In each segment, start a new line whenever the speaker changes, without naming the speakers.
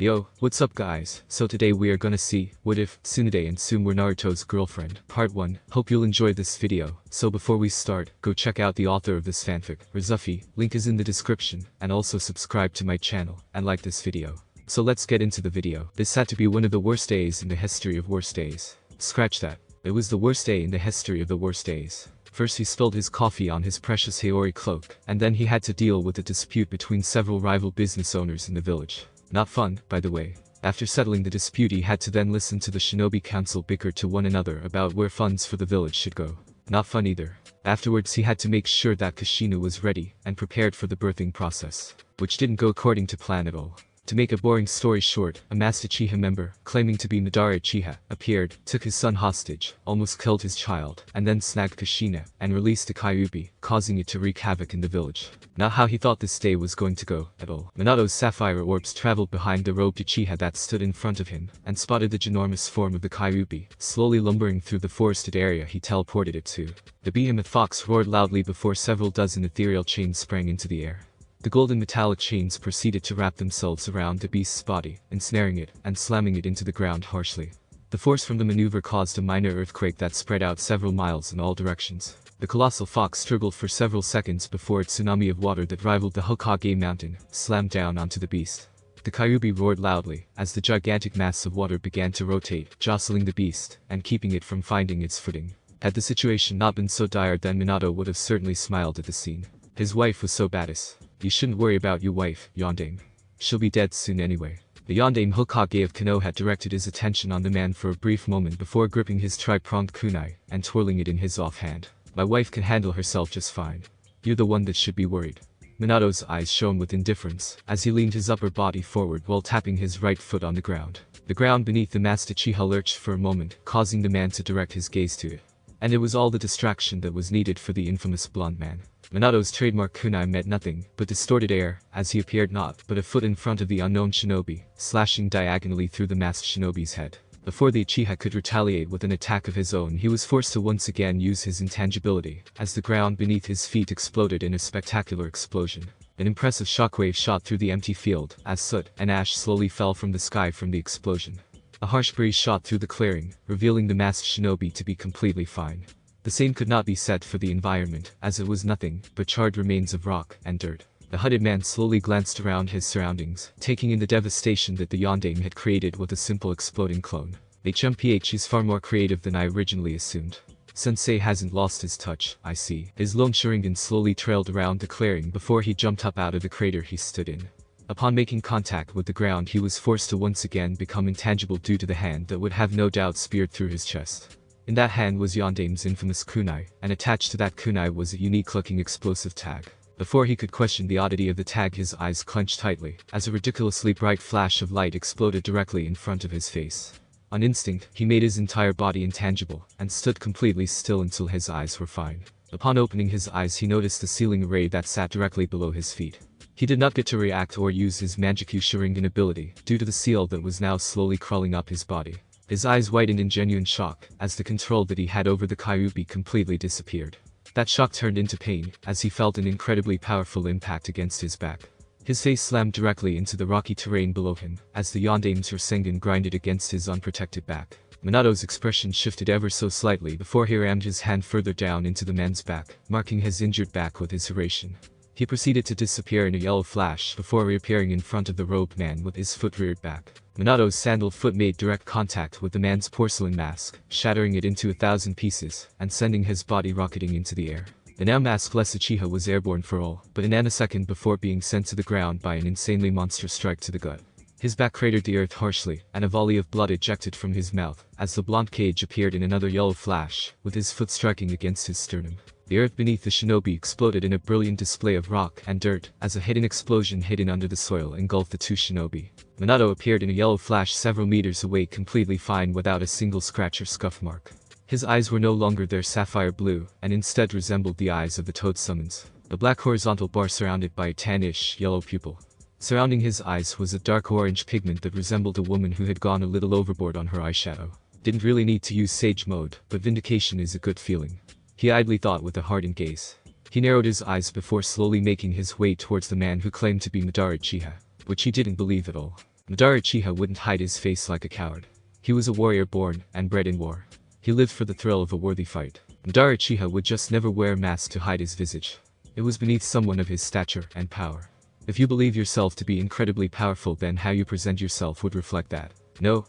Yo, what's up guys? So today we are gonna see, what if Tsunade and Tsume were Naruto's girlfriend? Part 1. Hope you'll enjoy this video. So before we start, go check out the author of this fanfic, Razuhfy, link is in the description, and also subscribe to my channel, and like this video. So let's get into the video. This had to be one of the worst days in the history of worst days. Scratch that. It was the worst day in the history of the worst days. First he spilled his coffee on his precious Haori cloak, and then he had to deal with a dispute between several rival business owners in the village. Not fun, by the way. After settling the dispute he had to then listen to the shinobi council bicker to one another about where funds for the village should go. Not fun either. Afterwards he had to make sure that Kushina was ready and prepared for the birthing process, which didn't go according to plan at all. To make a boring story short, a masked Uchiha member, claiming to be Madara Uchiha, appeared, took his son hostage, almost killed his child, and then snagged Kushina, and released the Kyuubi, causing it to wreak havoc in the village. Not how he thought this day was going to go, at all. Minato's sapphire orbs traveled behind the robed Uchiha that stood in front of him, and spotted the ginormous form of the Kyuubi, slowly lumbering through the forested area he teleported it to. The behemoth fox roared loudly before several dozen ethereal chains sprang into the air. The golden metallic chains proceeded to wrap themselves around the beast's body, ensnaring it, and slamming it into the ground harshly. The force from the maneuver caused a minor earthquake that spread out several miles in all directions. The colossal fox struggled for several seconds before a tsunami of water that rivaled the Hokage mountain slammed down onto the beast. The Kyuubi roared loudly, as the gigantic mass of water began to rotate, jostling the beast, and keeping it from finding its footing. Had the situation not been so dire then Minato would have certainly smiled at the scene. His wife was so badass. You shouldn't worry about your wife, Yondaime. She'll be dead soon anyway. The Yondaime Hokage of Konoha had directed his attention on the man for a brief moment before gripping his tri-pronged kunai and twirling it in his offhand. My wife can handle herself just fine. You're the one that should be worried. Minato's eyes shone with indifference as he leaned his upper body forward while tapping his right foot on the ground. The ground beneath the masked Uchiha lurched for a moment, causing the man to direct his gaze to it. And it was all the distraction that was needed for the infamous blonde man. Minato's trademark kunai meant nothing but distorted air, as he appeared not but a foot in front of the unknown shinobi, slashing diagonally through the masked shinobi's head. Before the Uchiha could retaliate with an attack of his own, he was forced to once again use his intangibility, as the ground beneath his feet exploded in a spectacular explosion. An impressive shockwave shot through the empty field, as soot and ash slowly fell from the sky from the explosion. A harsh breeze shot through the clearing, revealing the masked shinobi to be completely fine. The same could not be said for the environment, as it was nothing but charred remains of rock and dirt. The hooded man slowly glanced around his surroundings, taking in the devastation that the Yondaime had created with a simple exploding clone. HMPH is far more creative than I originally assumed. Sensei hasn't lost his touch, I see. His lone Sharingan slowly trailed around the clearing before he jumped up out of the crater he stood in. Upon making contact with the ground he was forced to once again become intangible due to the hand that would have no doubt speared through his chest. In that hand was Yondaime's infamous kunai, and attached to that kunai was a unique-looking explosive tag. Before he could question the oddity of the tag his eyes clenched tightly, as a ridiculously bright flash of light exploded directly in front of his face. On instinct, he made his entire body intangible, and stood completely still until his eyes were fine. Upon opening his eyes he noticed the ceiling array that sat directly below his feet. He did not get to react or use his Manjikyu Sharingan ability, due to the seal that was now slowly crawling up his body. His eyes widened in genuine shock, as the control that he had over the Kyuubi completely disappeared. That shock turned into pain, as he felt an incredibly powerful impact against his back. His face slammed directly into the rocky terrain below him, as the Yondaime's Rasengan grinded against his unprotected back. Minato's expression shifted ever so slightly before he rammed his hand further down into the man's back, marking his injured back with his Hiraishin. He proceeded to disappear in a yellow flash before reappearing in front of the robed man with his foot reared back. Minato's sandaled foot made direct contact with the man's porcelain mask, shattering it into 1,000 pieces, and sending his body rocketing into the air. The now maskless Uchiha was airborne for all, but a nanosecond before being sent to the ground by an insanely monstrous strike to the gut. His back cratered the earth harshly, and a volley of blood ejected from his mouth, as the blonde cage appeared in another yellow flash, with his foot striking against his sternum. The earth beneath the shinobi exploded in a brilliant display of rock and dirt, as a hidden explosion hidden under the soil engulfed the two shinobi. Minato appeared in a yellow flash several meters away completely fine without a single scratch or scuff mark. His eyes were no longer their sapphire blue, and instead resembled the eyes of the toad summons. A black horizontal bar surrounded by a tannish yellow pupil. Surrounding his eyes was a dark orange pigment that resembled a woman who had gone a little overboard on her eyeshadow. Didn't really need to use sage mode, but vindication is a good feeling. He idly thought with a hardened gaze. He narrowed his eyes before slowly making his way towards the man who claimed to be Madara Uchiha, which he didn't believe at all. Madara Uchiha wouldn't hide his face like a coward. He was a warrior born and bred in war. He lived for the thrill of a worthy fight. Madara Uchiha would just never wear a mask to hide his visage. It was beneath someone of his stature and power. If you believe yourself to be incredibly powerful, then how you present yourself would reflect that. No,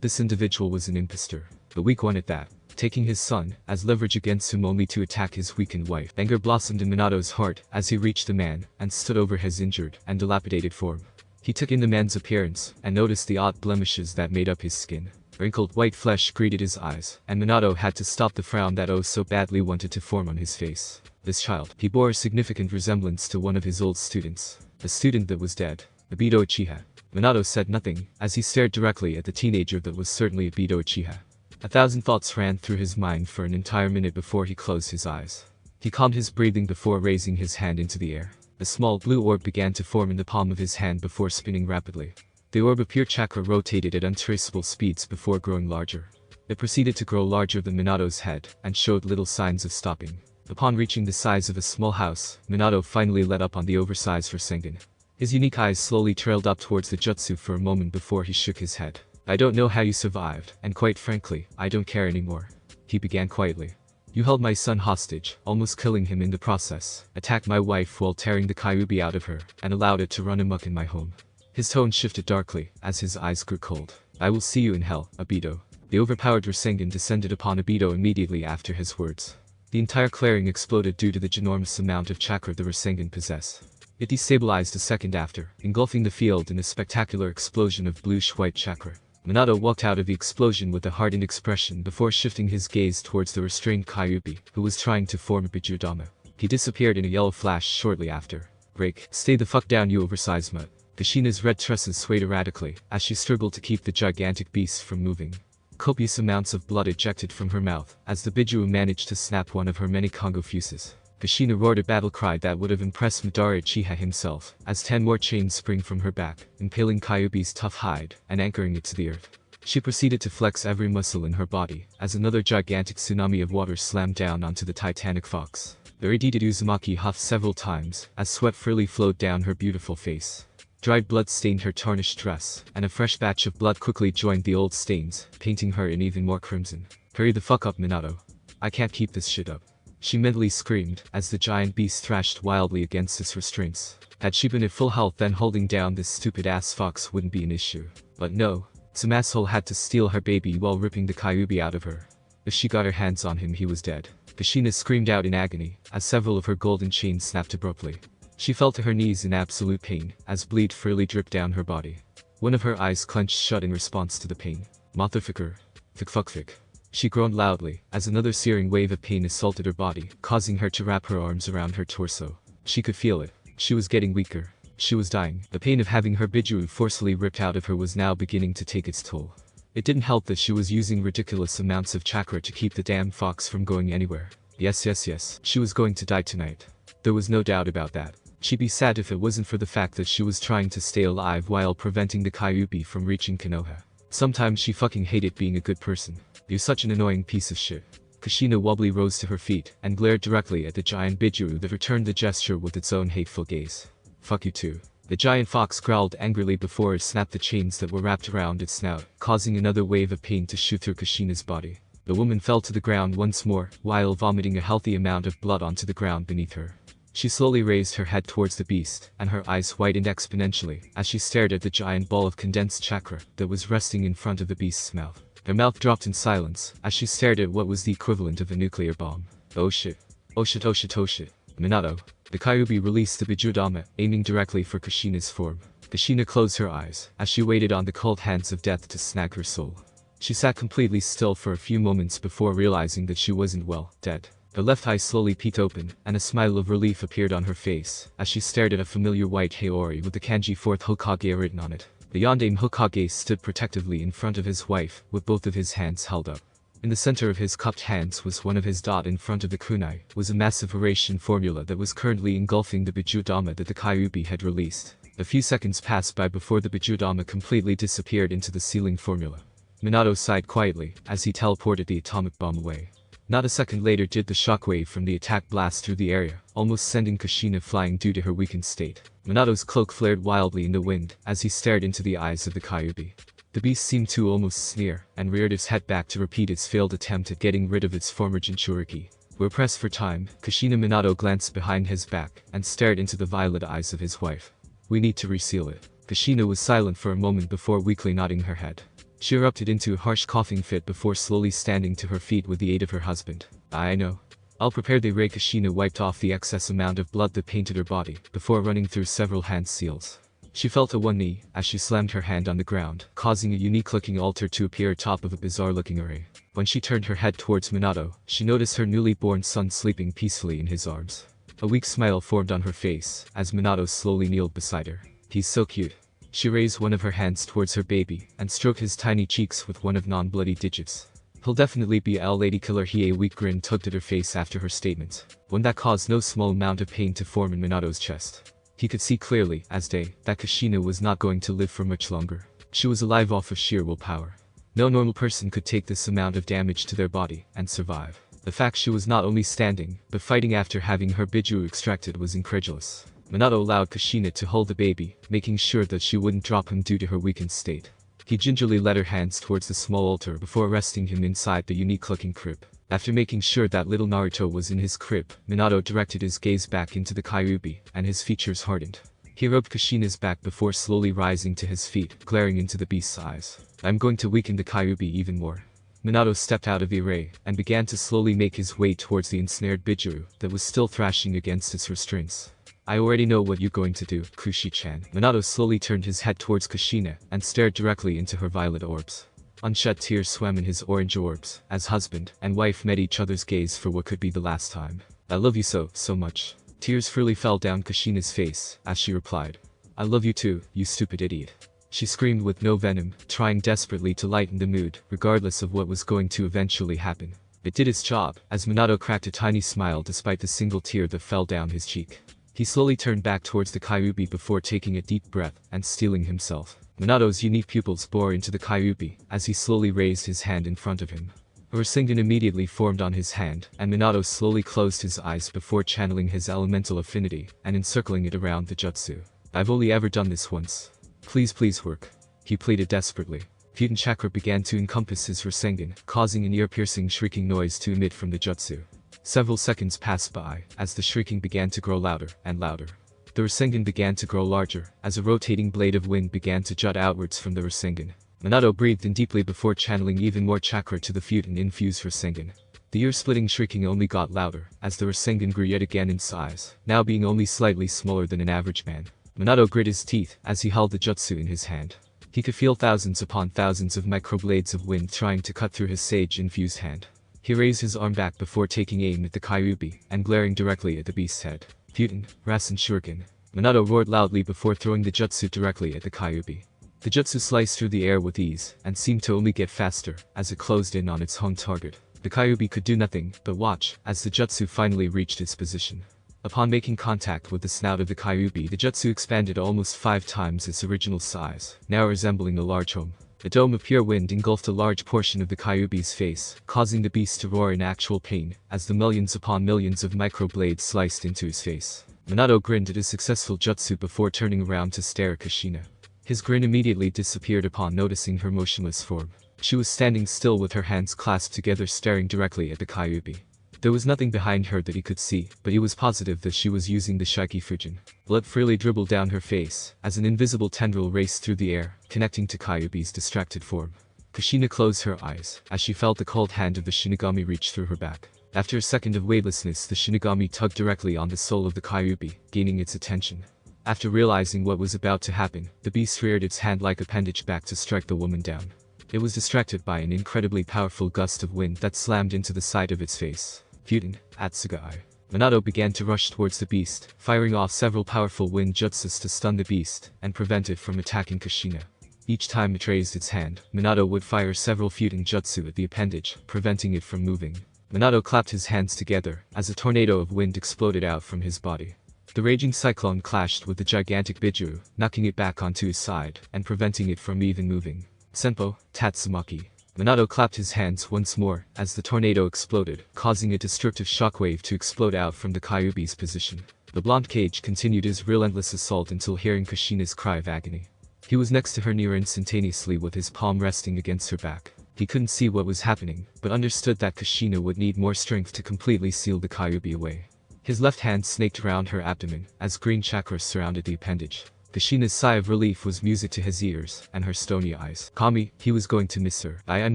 this individual was an impostor. The weak one at that. Taking his son as leverage against him only to attack his weakened wife. Anger blossomed in Minato's heart as he reached the man and stood over his injured and dilapidated form. He took in the man's appearance and noticed the odd blemishes that made up his skin. Wrinkled white flesh greeted his eyes, and Minato had to stop the frown that oh so badly wanted to form on his face. This child, he bore a significant resemblance to one of his old students. The student that was dead. Obito Uchiha. Minato said nothing, as he stared directly at the teenager that was certainly Obito Uchiha. 1,000 thoughts ran through his mind for an entire minute before he closed his eyes. He calmed his breathing before raising his hand into the air. A small blue orb began to form in the palm of his hand before spinning rapidly. The orb of pure chakra rotated at untraceable speeds before growing larger. It proceeded to grow larger than Minato's head, and showed little signs of stopping. Upon reaching the size of a small house, Minato finally let up on the oversized Rasengan. His unique eyes slowly trailed up towards the jutsu for a moment before he shook his head. I don't know how you survived, and quite frankly, I don't care anymore. He began quietly. You held my son hostage, almost killing him in the process, attacked my wife while tearing the Kyuubi out of her, and allowed it to run amok in my home. His tone shifted darkly, as his eyes grew cold. I will see you in hell, Obito. The overpowered Rasengan descended upon Obito immediately after his words. The entire clearing exploded due to the ginormous amount of chakra the Rasengan possessed. It destabilized a second after, engulfing the field in a spectacular explosion of bluish-white chakra. Minato walked out of the explosion with a hardened expression before shifting his gaze towards the restrained Kyuubi, who was trying to form a Bijudama. He disappeared in a yellow flash shortly after. Break. Stay the fuck down, you oversized mutt. Kushina's red tresses swayed erratically, as she struggled to keep the gigantic beast from moving. Copious amounts of blood ejected from her mouth, as the Biju managed to snap one of her many Kongo fuses. Kushina roared a battle cry that would have impressed Madara Uchiha himself, as 10 more chains spring from her back, impaling Kyuubi's tough hide, and anchoring it to the earth. She proceeded to flex every muscle in her body, as another gigantic tsunami of water slammed down onto the titanic fox. The irritated Uzumaki huffed several times, as sweat freely flowed down her beautiful face. Dried blood stained her tarnished dress, and a fresh batch of blood quickly joined the old stains, painting her in even more crimson. Hurry the fuck up, Minato. I can't keep this shit up. She mentally screamed, as the giant beast thrashed wildly against its restraints. Had she been at full health, then holding down this stupid-ass fox wouldn't be an issue. But no, some asshole had to steal her baby while ripping the Kyuubi out of her. If she got her hands on him, he was dead. Kushina screamed out in agony, as several of her golden chains snapped abruptly. She fell to her knees in absolute pain, as bleed freely dripped down her body. One of her eyes clenched shut in response to the pain. Motherfucker. Fick. She groaned loudly, as another searing wave of pain assaulted her body, causing her to wrap her arms around her torso. She could feel it. She was getting weaker. She was dying. The pain of having her Biju forcefully ripped out of her was now beginning to take its toll. It didn't help that she was using ridiculous amounts of chakra to keep the damn fox from going anywhere. Yes. She was going to die tonight. There was no doubt about that. She'd be sad if it wasn't for the fact that she was trying to stay alive while preventing the Kyuubi from reaching Konoha. Sometimes she fucking hated being a good person. You're such an annoying piece of shit. Kushina wobbly rose to her feet and glared directly at the giant Biju that returned the gesture with its own hateful gaze. Fuck you too. The giant fox growled angrily before it snapped the chains that were wrapped around its snout, causing another wave of pain to shoot through Kushina's body. The woman fell to the ground once more, while vomiting a healthy amount of blood onto the ground beneath her. She slowly raised her head towards the beast, and her eyes widened exponentially as she stared at the giant ball of condensed chakra that was resting in front of the beast's mouth. Her mouth dropped in silence as she stared at what was the equivalent of a nuclear bomb. Oh shit. Minato. The Kyuubi released the Bijudama, aiming directly for Kushina's form. Kushina closed her eyes as she waited on the cold hands of death to snag her soul. She sat completely still for a few moments before realizing that she wasn't dead. Her left eye slowly peeked open, and a smile of relief appeared on her face, as she stared at a familiar white Haori with the kanji 4th Hokage written on it. The Yondaime Hokage stood protectively in front of his wife, with both of his hands held up. In the center of his cupped hands was one of his dot in front of the kunai, was a massive Horatian formula that was currently engulfing the Bijudama that the Kyuubi had released. A few seconds passed by before the Bijudama completely disappeared into the ceiling formula. Minato sighed quietly, as he teleported the atomic bomb away. Not a second later did the shockwave from the attack blast through the area, almost sending Kushina flying due to her weakened state. Minato's cloak flared wildly in the wind as he stared into the eyes of the Kyuubi. The beast seemed to almost sneer, and reared its head back to repeat its failed attempt at getting rid of its former Jinchuriki. We're pressed for time. Kushina Minato glanced behind his back and stared into the violet eyes of his wife. We need to reseal it. Kushina was silent for a moment before weakly nodding her head. She erupted into a harsh coughing fit before slowly standing to her feet with the aid of her husband. I know. I'll prepare the ray. Kushina wiped off the excess amount of blood that painted her body before running through several hand seals. She fell to one knee as she slammed her hand on the ground, causing a unique-looking altar to appear atop of a bizarre-looking array. When she turned her head towards Minato, she noticed her newly born son sleeping peacefully in his arms. A weak smile formed on her face as Minato slowly kneeled beside her. He's so cute. She raised one of her hands towards her baby and stroked his tiny cheeks with one of non-bloody digits. He'll definitely be a lady killer. A weak grin tugged at her face after her statement, one that caused no small amount of pain to form in Minato's chest. He could see clearly, as day, that Kushina was not going to live for much longer. She was alive off of sheer willpower. No normal person could take this amount of damage to their body and survive. The fact she was not only standing, but fighting after having her Biju extracted was incredulous. Minato allowed Kushina to hold the baby, making sure that she wouldn't drop him due to her weakened state. He gingerly led her hands towards the small altar before resting him inside the unique-looking crib. After making sure that little Naruto was in his crib, Minato directed his gaze back into the Kyuubi, and his features hardened. He rubbed Kushina's back before slowly rising to his feet, glaring into the beast's eyes. I'm going to weaken the Kyuubi even more. Minato stepped out of the array, and began to slowly make his way towards the ensnared Biju that was still thrashing against its restraints. I already know what you're going to do, Kushi-chan. Minato slowly turned his head towards Kushina, and stared directly into her violet orbs. Unshed tears swam in his orange orbs, as husband and wife met each other's gaze for what could be the last time. I love you so much. Tears freely fell down Kushina's face, as she replied. I love you too, you stupid idiot. She screamed with no venom, trying desperately to lighten the mood, regardless of what was going to eventually happen. It did its job, as Minato cracked a tiny smile despite the single tear that fell down his cheek. He slowly turned back towards the Kyuubi before taking a deep breath and steeling himself. Minato's unique pupils bore into the Kyuubi as he slowly raised his hand in front of him. A Rasengan immediately formed on his hand, and Minato slowly closed his eyes before channeling his elemental affinity and encircling it around the jutsu. I've only ever done this once. Please work. He pleaded desperately. Futon chakra began to encompass his Rasengan, causing an ear-piercing shrieking noise to emit from the jutsu. Several seconds passed by as the shrieking began to grow louder and louder. The Rasengan began to grow larger as a rotating blade of wind began to jut outwards from the Rasengan. Minato breathed in deeply before channeling even more chakra to the Futon-infused Rasengan. The ear-splitting shrieking only got louder as the Rasengan grew yet again in size, now being only slightly smaller than an average man. Minato grit his teeth as he held the jutsu in his hand. He could feel thousands upon thousands of microblades of wind trying to cut through his sage-infused hand. He raised his arm back before taking aim at the Kyuubi and glaring directly at the beast's head. Futon, Rasen Shuriken. Minato roared loudly before throwing the jutsu directly at the Kyuubi. The jutsu sliced through the air with ease and seemed to only get faster as it closed in on its hung target. The Kyuubi could do nothing but watch as the jutsu finally reached its position. Upon making contact with the snout of the Kyuubi, the jutsu expanded almost 5 times its original size, now resembling a large home. A dome of pure wind engulfed a large portion of the Kyuubi's face, causing the beast to roar in actual pain as the millions upon millions of microblades sliced into his face. Minato grinned at his successful jutsu before turning around to stare at Kushina. His grin immediately disappeared upon noticing her motionless form. She was standing still with her hands clasped together staring directly at the Kyuubi. There was nothing behind her that he could see, but he was positive that she was using the Shiki Fujin. Blood freely dribbled down her face as an invisible tendril raced through the air, connecting to Kyuubi's distracted form. Kushina closed her eyes as she felt the cold hand of the Shinigami reach through her back. After a second of weightlessness, the Shinigami tugged directly on the soul of the Kyuubi, gaining its attention. After realizing what was about to happen, the beast reared its hand like appendage back to strike the woman down. It was distracted by an incredibly powerful gust of wind that slammed into the side of its face. Futon, Atsugai. Minato began to rush towards the beast, firing off several powerful wind jutsus to stun the beast and prevent it from attacking Kushina. Each time it raised its hand, Minato would fire several Futon jutsu at the appendage, preventing it from moving. Minato clapped his hands together as a tornado of wind exploded out from his body. The raging cyclone clashed with the gigantic Biju, knocking it back onto his side and preventing it from even moving. Senpo, Tatsumaki. Minato clapped his hands once more as the tornado exploded, causing a destructive shockwave to explode out from the Kyuubi's position. The blonde cage continued his relentless assault until hearing Kushina's cry of agony. He was next to her near instantaneously with his palm resting against her back. He couldn't see what was happening, but understood that Kushina would need more strength to completely seal the Kyuubi away. His left hand snaked around her abdomen as green chakras surrounded the appendage. Kushina's sigh of relief was music to his ears, and her stony eyes. Kami, he was going to miss her. I am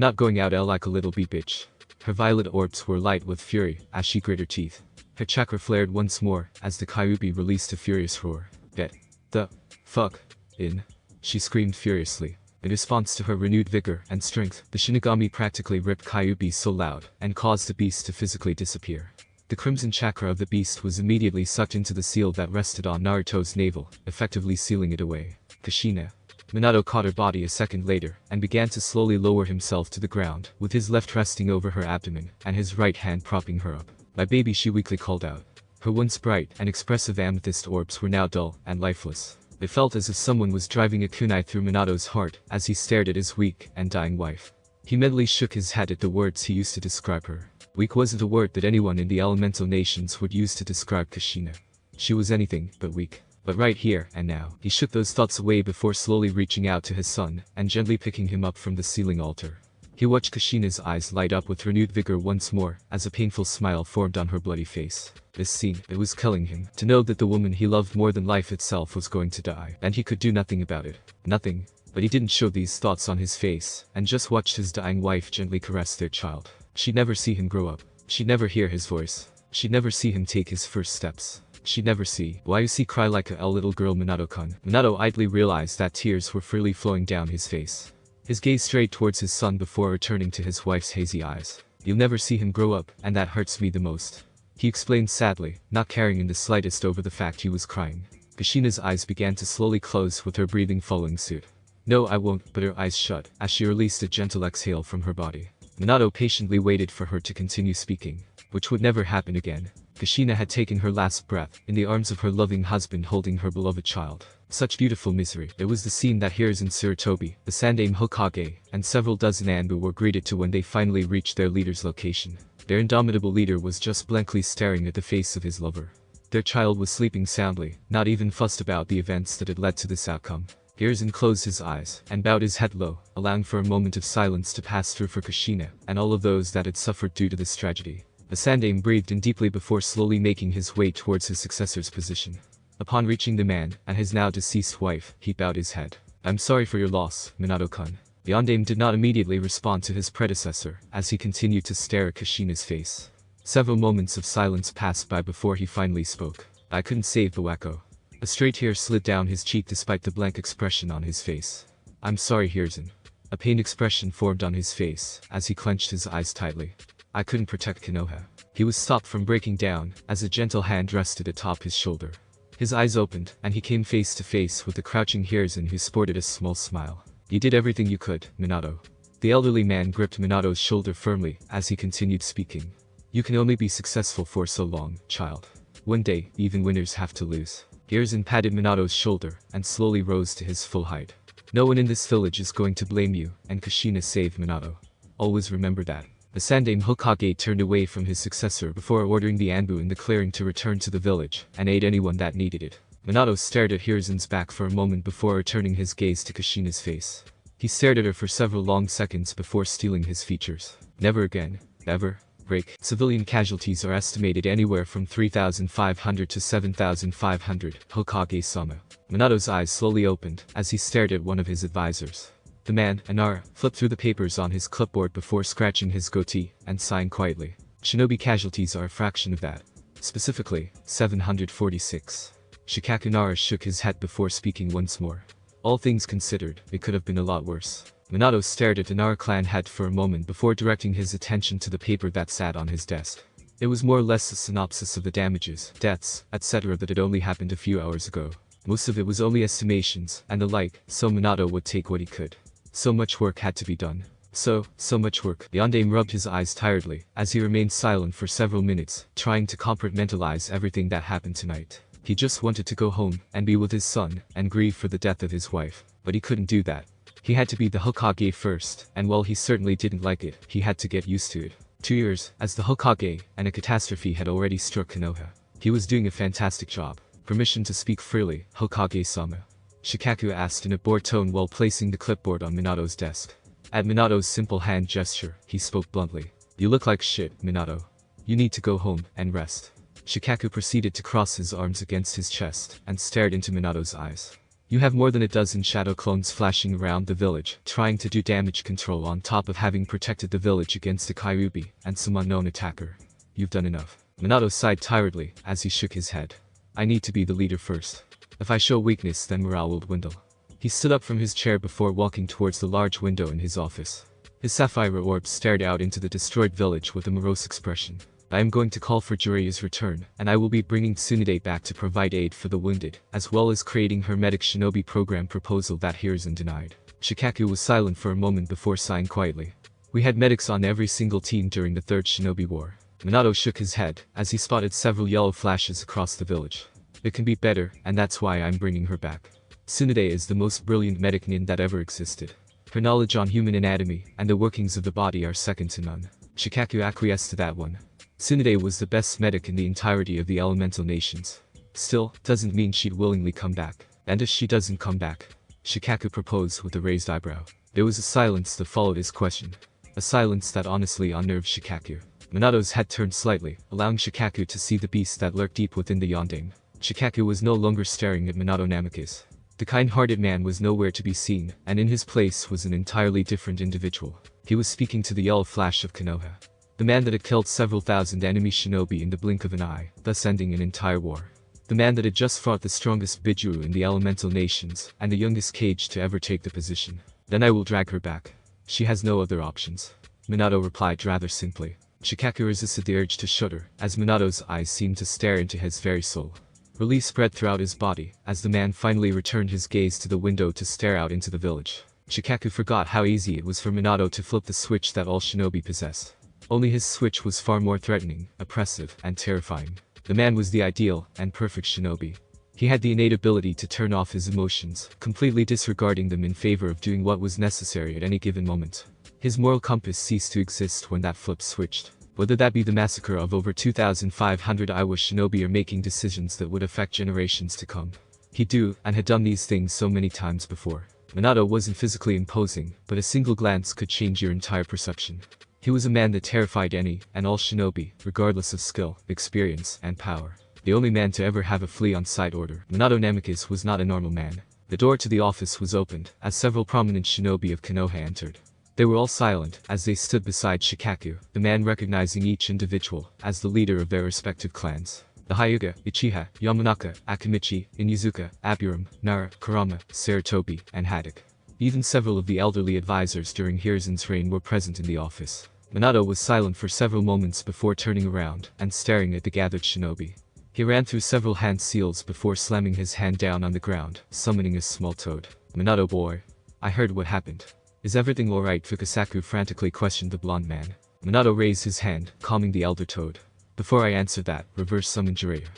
not going out like a little bitch. Her violet orbs were light with fury as she grit her teeth. Her chakra flared once more as the Kyuubi released a furious roar. Get the fuck in, she screamed furiously. In response to her renewed vigor and strength, the Shinigami practically ripped Kyuubi so loud and caused the beast to physically disappear. The crimson chakra of the beast was immediately sucked into the seal that rested on Naruto's navel, effectively sealing it away. Kushina. Minato caught her body a second later and began to slowly lower himself to the ground, with his left resting over her abdomen and his right hand propping her up. My baby, she weakly called out. Her once bright and expressive amethyst orbs were now dull and lifeless. It felt as if someone was driving a kunai through Minato's heart as he stared at his weak and dying wife. He mentally shook his head at the words he used to describe her. Weak wasn't a word that anyone in the elemental nations would use to describe Kushina. She was anything but weak. But right here and now, he shook those thoughts away before slowly reaching out to his son and gently picking him up from the ceiling altar. He watched Kushina's eyes light up with renewed vigor once more as a painful smile formed on her bloody face. This scene, it was killing him to know that the woman he loved more than life itself was going to die, and he could do nothing about it. Nothing. But he didn't show these thoughts on his face and just watched his dying wife gently caress their child. She'd never see him grow up. She'd never hear his voice. She'd never see him take his first steps. She'd never see. Why you see cry like a little girl, Minato-kun? Minato idly realized that tears were freely flowing down his face. His gaze strayed towards his son before returning to his wife's hazy eyes. You'll never see him grow up, and that hurts me the most. He explained sadly, not caring in the slightest over the fact he was crying. Kushina's eyes began to slowly close with her breathing following suit. No, I won't, but her eyes shut as she released a gentle exhale from her body. Minato patiently waited for her to continue speaking, which would never happen again. Kushina had taken her last breath in the arms of her loving husband holding her beloved child. Such beautiful misery. It was the scene that Hiruzen Tsurutobi, the Sandaime Hokage, and several dozen Anbu were greeted to when they finally reached their leader's location. Their indomitable leader was just blankly staring at the face of his lover. Their child was sleeping soundly, not even fussed about the events that had led to this outcome. Hiruzen closed his eyes and bowed his head low, allowing for a moment of silence to pass through for Kushina and all of those that had suffered due to this tragedy. The Sandaime breathed in deeply before slowly making his way towards his successor's position. Upon reaching the man and his now deceased wife, he bowed his head. I'm sorry for your loss, Minato-kun. The Yondaime did not immediately respond to his predecessor as he continued to stare at Kushina's face. Several moments of silence passed by before he finally spoke. I couldn't save the wacko. A straight hair slid down his cheek despite the blank expression on his face. I'm sorry, Hiruzen. A pained expression formed on his face as he clenched his eyes tightly. I couldn't protect Konoha. He was stopped from breaking down as a gentle hand rested atop his shoulder. His eyes opened and he came face to face with the crouching Hiruzen who sported a small smile. You did everything you could, Minato. The elderly man gripped Minato's shoulder firmly as he continued speaking. You can only be successful for so long, child. One day, even winners have to lose. Hiruzen patted Minato's shoulder and slowly rose to his full height. No one in this village is going to blame you, and Kushina saved Minato. Always remember that. The Sandaime Hokage turned away from his successor before ordering the Anbu in the clearing to return to the village and aid anyone that needed it. Minato stared at Hiruzen's back for a moment before returning his gaze to Kushina's face. He stared at her for several long seconds before stealing his features. Never again. Ever. Break. Civilian casualties are estimated anywhere from 3,500 to 7,500, Hokage-sama. Minato's eyes slowly opened as he stared at one of his advisors. The man, Inara, flipped through the papers on his clipboard before scratching his goatee and sighing quietly. Shinobi casualties are a fraction of that. Specifically, 746. Shikaku Inara shook his head before speaking once more. All things considered, it could have been a lot worse. Minato stared at Inara clan head for a moment before directing his attention to the paper that sat on his desk. It was more or less a synopsis of the damages, deaths, etc. that had only happened a few hours ago. Most of it was only estimations and the like, so Minato would take what he could. So much work had to be done. So much work. Yondaime rubbed his eyes tiredly, as he remained silent for several minutes, trying to compartmentalize everything that happened tonight. He just wanted to go home, and be with his son, and grieve for the death of his wife. But he couldn't do that. He had to be the Hokage first, and while he certainly didn't like it, he had to get used to it. 2 years, as the Hokage, and a catastrophe had already struck Konoha. He was doing a fantastic job. Permission to speak freely, Hokage-sama. Shikaku asked in a bored tone while placing the clipboard on Minato's desk. At Minato's simple hand gesture, he spoke bluntly. You look like shit, Minato. You need to go home and rest. Shikaku proceeded to cross his arms against his chest and stared into Minato's eyes. You have more than a dozen shadow clones flashing around the village, trying to do damage control on top of having protected the village against a Kyuubi and some unknown attacker. You've done enough. Minato sighed tiredly as he shook his head. I need to be the leader first. If I show weakness, then morale will dwindle. He stood up from his chair before walking towards the large window in his office. His sapphire orb stared out into the destroyed village with a morose expression. I am going to call for Jiraiya's return, and I will be bringing Tsunade back to provide aid for the wounded, as well as creating Hermetic Shinobi program proposal that Hiruzen denied. Shikaku was silent for a moment before sighing quietly. We had medics on every single team during the Third Shinobi War. Minato shook his head, as he spotted several yellow flashes across the village. It can be better, and that's why I'm bringing her back. Tsunade is the most brilliant medic nin that ever existed. Her knowledge on human anatomy and the workings of the body are second to none. Shikaku acquiesced to that one. Tsunade was the best medic in the entirety of the elemental nations. Still, doesn't mean she'd willingly come back. And if she doesn't come back? Shikaku proposed with a raised eyebrow. There was a silence that followed his question. A silence that honestly unnerved Shikaku. Minato's head turned slightly, allowing Shikaku to see the beast that lurked deep within the yondaime. Shikaku was no longer staring at Minato Namikaze. The kind-hearted man was nowhere to be seen, and in his place was an entirely different individual. He was speaking to the yellow flash of Konoha. The man that had killed several thousand enemy shinobi in the blink of an eye, thus ending an entire war. The man that had just fought the strongest Bijuu in the elemental nations, and the youngest Kage to ever take the position. Then I will drag her back. She has no other options. Minato replied rather simply. Shikaku resisted the urge to shudder, as Minato's eyes seemed to stare into his very soul. Relief spread throughout his body, as the man finally returned his gaze to the window to stare out into the village. Shikaku forgot how easy it was for Minato to flip the switch that all shinobi possessed. Only his switch was far more threatening, oppressive, and terrifying. The man was the ideal and perfect shinobi. He had the innate ability to turn off his emotions, completely disregarding them in favor of doing what was necessary at any given moment. His moral compass ceased to exist when that flip switched. Whether that be the massacre of over 2,500 Iowa shinobi or making decisions that would affect generations to come. He'd do, and had done these things so many times before. Minato wasn't physically imposing, but a single glance could change your entire perception. He was a man that terrified any, and all shinobi, regardless of skill, experience, and power. The only man to ever have a flea on sight order. Minato Namikaze was not a normal man. The door to the office was opened, as several prominent shinobi of Konoha entered. They were all silent, as they stood beside Shikaku, the man recognizing each individual as the leader of their respective clans. The Hyuga, Uchiha, Yamanaka, Akimichi, Inuzuka, Aburam, Nara, Kurama, Sarutobi, and Haddock. Even several of the elderly advisors during Hiruzen's reign were present in the office. Minato was silent for several moments before turning around and staring at the gathered shinobi. He ran through several hand seals before slamming his hand down on the ground, summoning a small toad. Minato boy. I heard what happened. Is everything alright? Fukasaku frantically questioned the blonde man. Minato raised his hand, calming the elder toad. Before I answer that, reverse summon Jiraiya.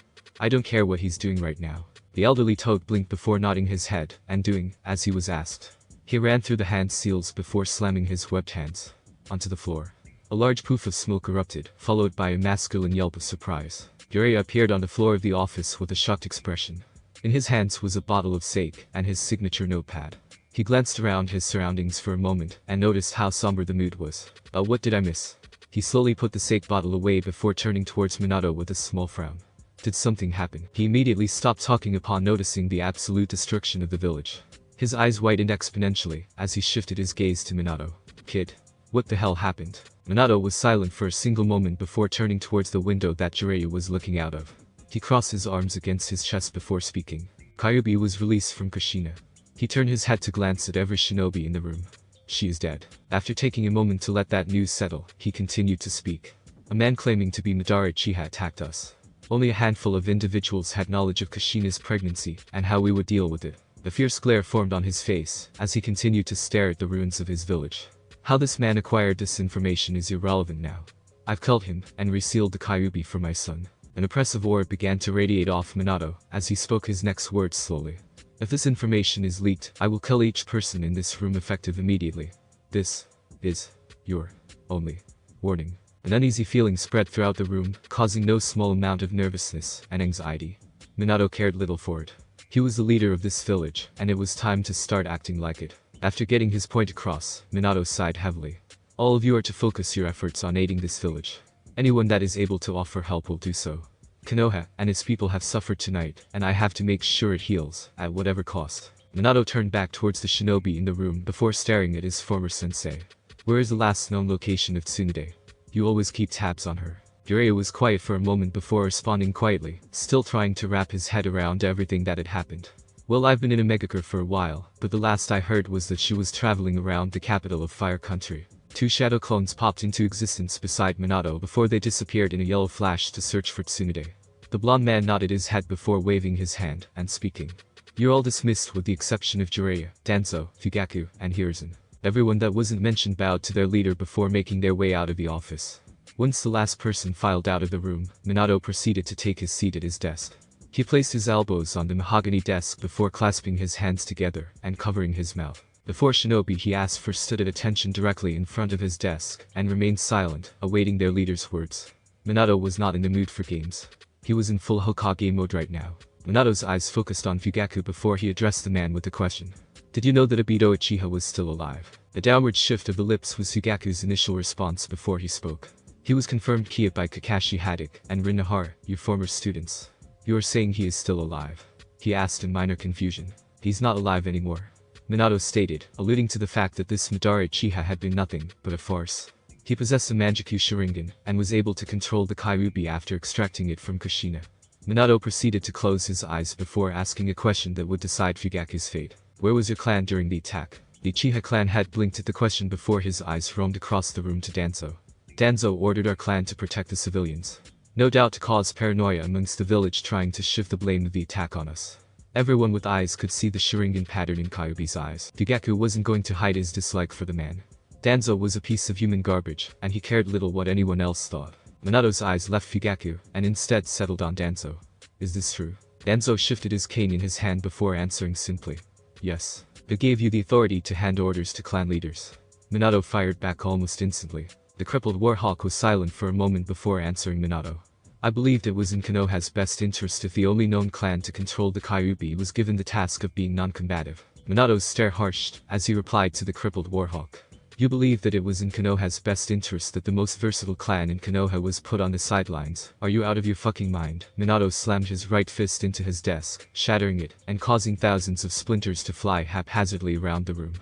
I don't care what he's doing right now. The elderly toad blinked before nodding his head, and doing, as he was asked. He ran through the hand seals before slamming his webbed hands onto the floor. A large poof of smoke erupted, followed by a masculine yelp of surprise. Jiraiya appeared on the floor of the office with a shocked expression. In his hands was a bottle of sake, and his signature notepad. He glanced around his surroundings for a moment, and noticed how somber the mood was. What did I miss? He slowly put the sake bottle away before turning towards Minato with a small frown. Did something happen? He immediately stopped talking upon noticing the absolute destruction of the village. His eyes widened exponentially, as he shifted his gaze to Minato. Kid. What the hell happened? Minato was silent for a single moment before turning towards the window that Jiraiya was looking out of. He crossed his arms against his chest before speaking. Kyuubi was released from Kushina. He turned his head to glance at every shinobi in the room. She is dead. After taking a moment to let that news settle, he continued to speak. A man claiming to be Madara Uchiha attacked us. Only a handful of individuals had knowledge of Kushina's pregnancy and how we would deal with it. A fierce glare formed on his face as he continued to stare at the ruins of his village. How this man acquired this information is irrelevant now. I've killed him and resealed the Kyuubi for my son. An oppressive aura began to radiate off Minato as he spoke his next words slowly. If this information is leaked, I will kill each person in this room effective immediately. This is your only warning. An uneasy feeling spread throughout the room, causing no small amount of nervousness and anxiety. Minato cared little for it. He was the leader of this village, and it was time to start acting like it. After getting his point across, Minato sighed heavily. All of you are to focus your efforts on aiding this village. Anyone that is able to offer help will do so. Konoha and its people have suffered tonight, and I have to make sure it heals, at whatever cost. Minato turned back towards the shinobi in the room before staring at his former sensei. Where is the last known location of Tsunade? You always keep tabs on her. Jiraiya was quiet for a moment before responding quietly, still trying to wrap his head around everything that had happened. Well, I've been in a Megakure for a while, but the last I heard was that she was traveling around the capital of Fire Country. 2 shadow clones popped into existence beside Minato before they disappeared in a yellow flash to search for Tsunade. The blonde man nodded his head before waving his hand and speaking. You're all dismissed with the exception of Jiraiya, Danzo, Fugaku, and Hiruzen. Everyone that wasn't mentioned bowed to their leader before making their way out of the office. Once the last person filed out of the room, Minato proceeded to take his seat at his desk. He placed his elbows on the mahogany desk before clasping his hands together and covering his mouth. Before shinobi he asked for stood at attention directly in front of his desk and remained silent, awaiting their leader's words. Minato was not in the mood for games. He was in full Hokage mode right now. Minato's eyes focused on Fugaku before he addressed the man with the question. Did you know that Obito Uchiha was still alive? A downward shift of the lips was Fugaku's initial response before he spoke. He was confirmed Kia by Kakashi Haddock and Rin Nahara, your former students. You are saying he is still alive? He asked in minor confusion. He's not alive anymore. Minato stated, alluding to the fact that this Madara Uchiha had been nothing but a farce. He possessed a Manjaku Sharingan and was able to control the Kyuubi after extracting it from Kushina. Minato proceeded to close his eyes before asking a question that would decide Fugaku's fate. Where was your clan during the attack? The Uchiha clan head blinked at the question before his eyes roamed across the room to Danzo. Danzo ordered our clan to protect the civilians. No doubt to cause paranoia amongst the village, trying to shift the blame of the attack on us. Everyone with eyes could see the Sharingan pattern in Kyuubi's eyes. Fugaku wasn't going to hide his dislike for the man. Danzo was a piece of human garbage, and he cared little what anyone else thought. Minato's eyes left Fugaku, and instead settled on Danzo. Is this true? Danzo shifted his cane in his hand before answering simply. Yes. Who gave you the authority to hand orders to clan leaders? Minato fired back almost instantly. The crippled Warhawk was silent for a moment before answering Minato. I believed it was in Konoha's best interest if the only known clan to control the Kyuubi was given the task of being non-combative. Minato's stare harshed as he replied to the crippled Warhawk. You believe that it was in Konoha's best interest that the most versatile clan in Konoha was put on the sidelines. Are you out of your fucking mind? Minato slammed his right fist into his desk, shattering it, and causing thousands of splinters to fly haphazardly around the room.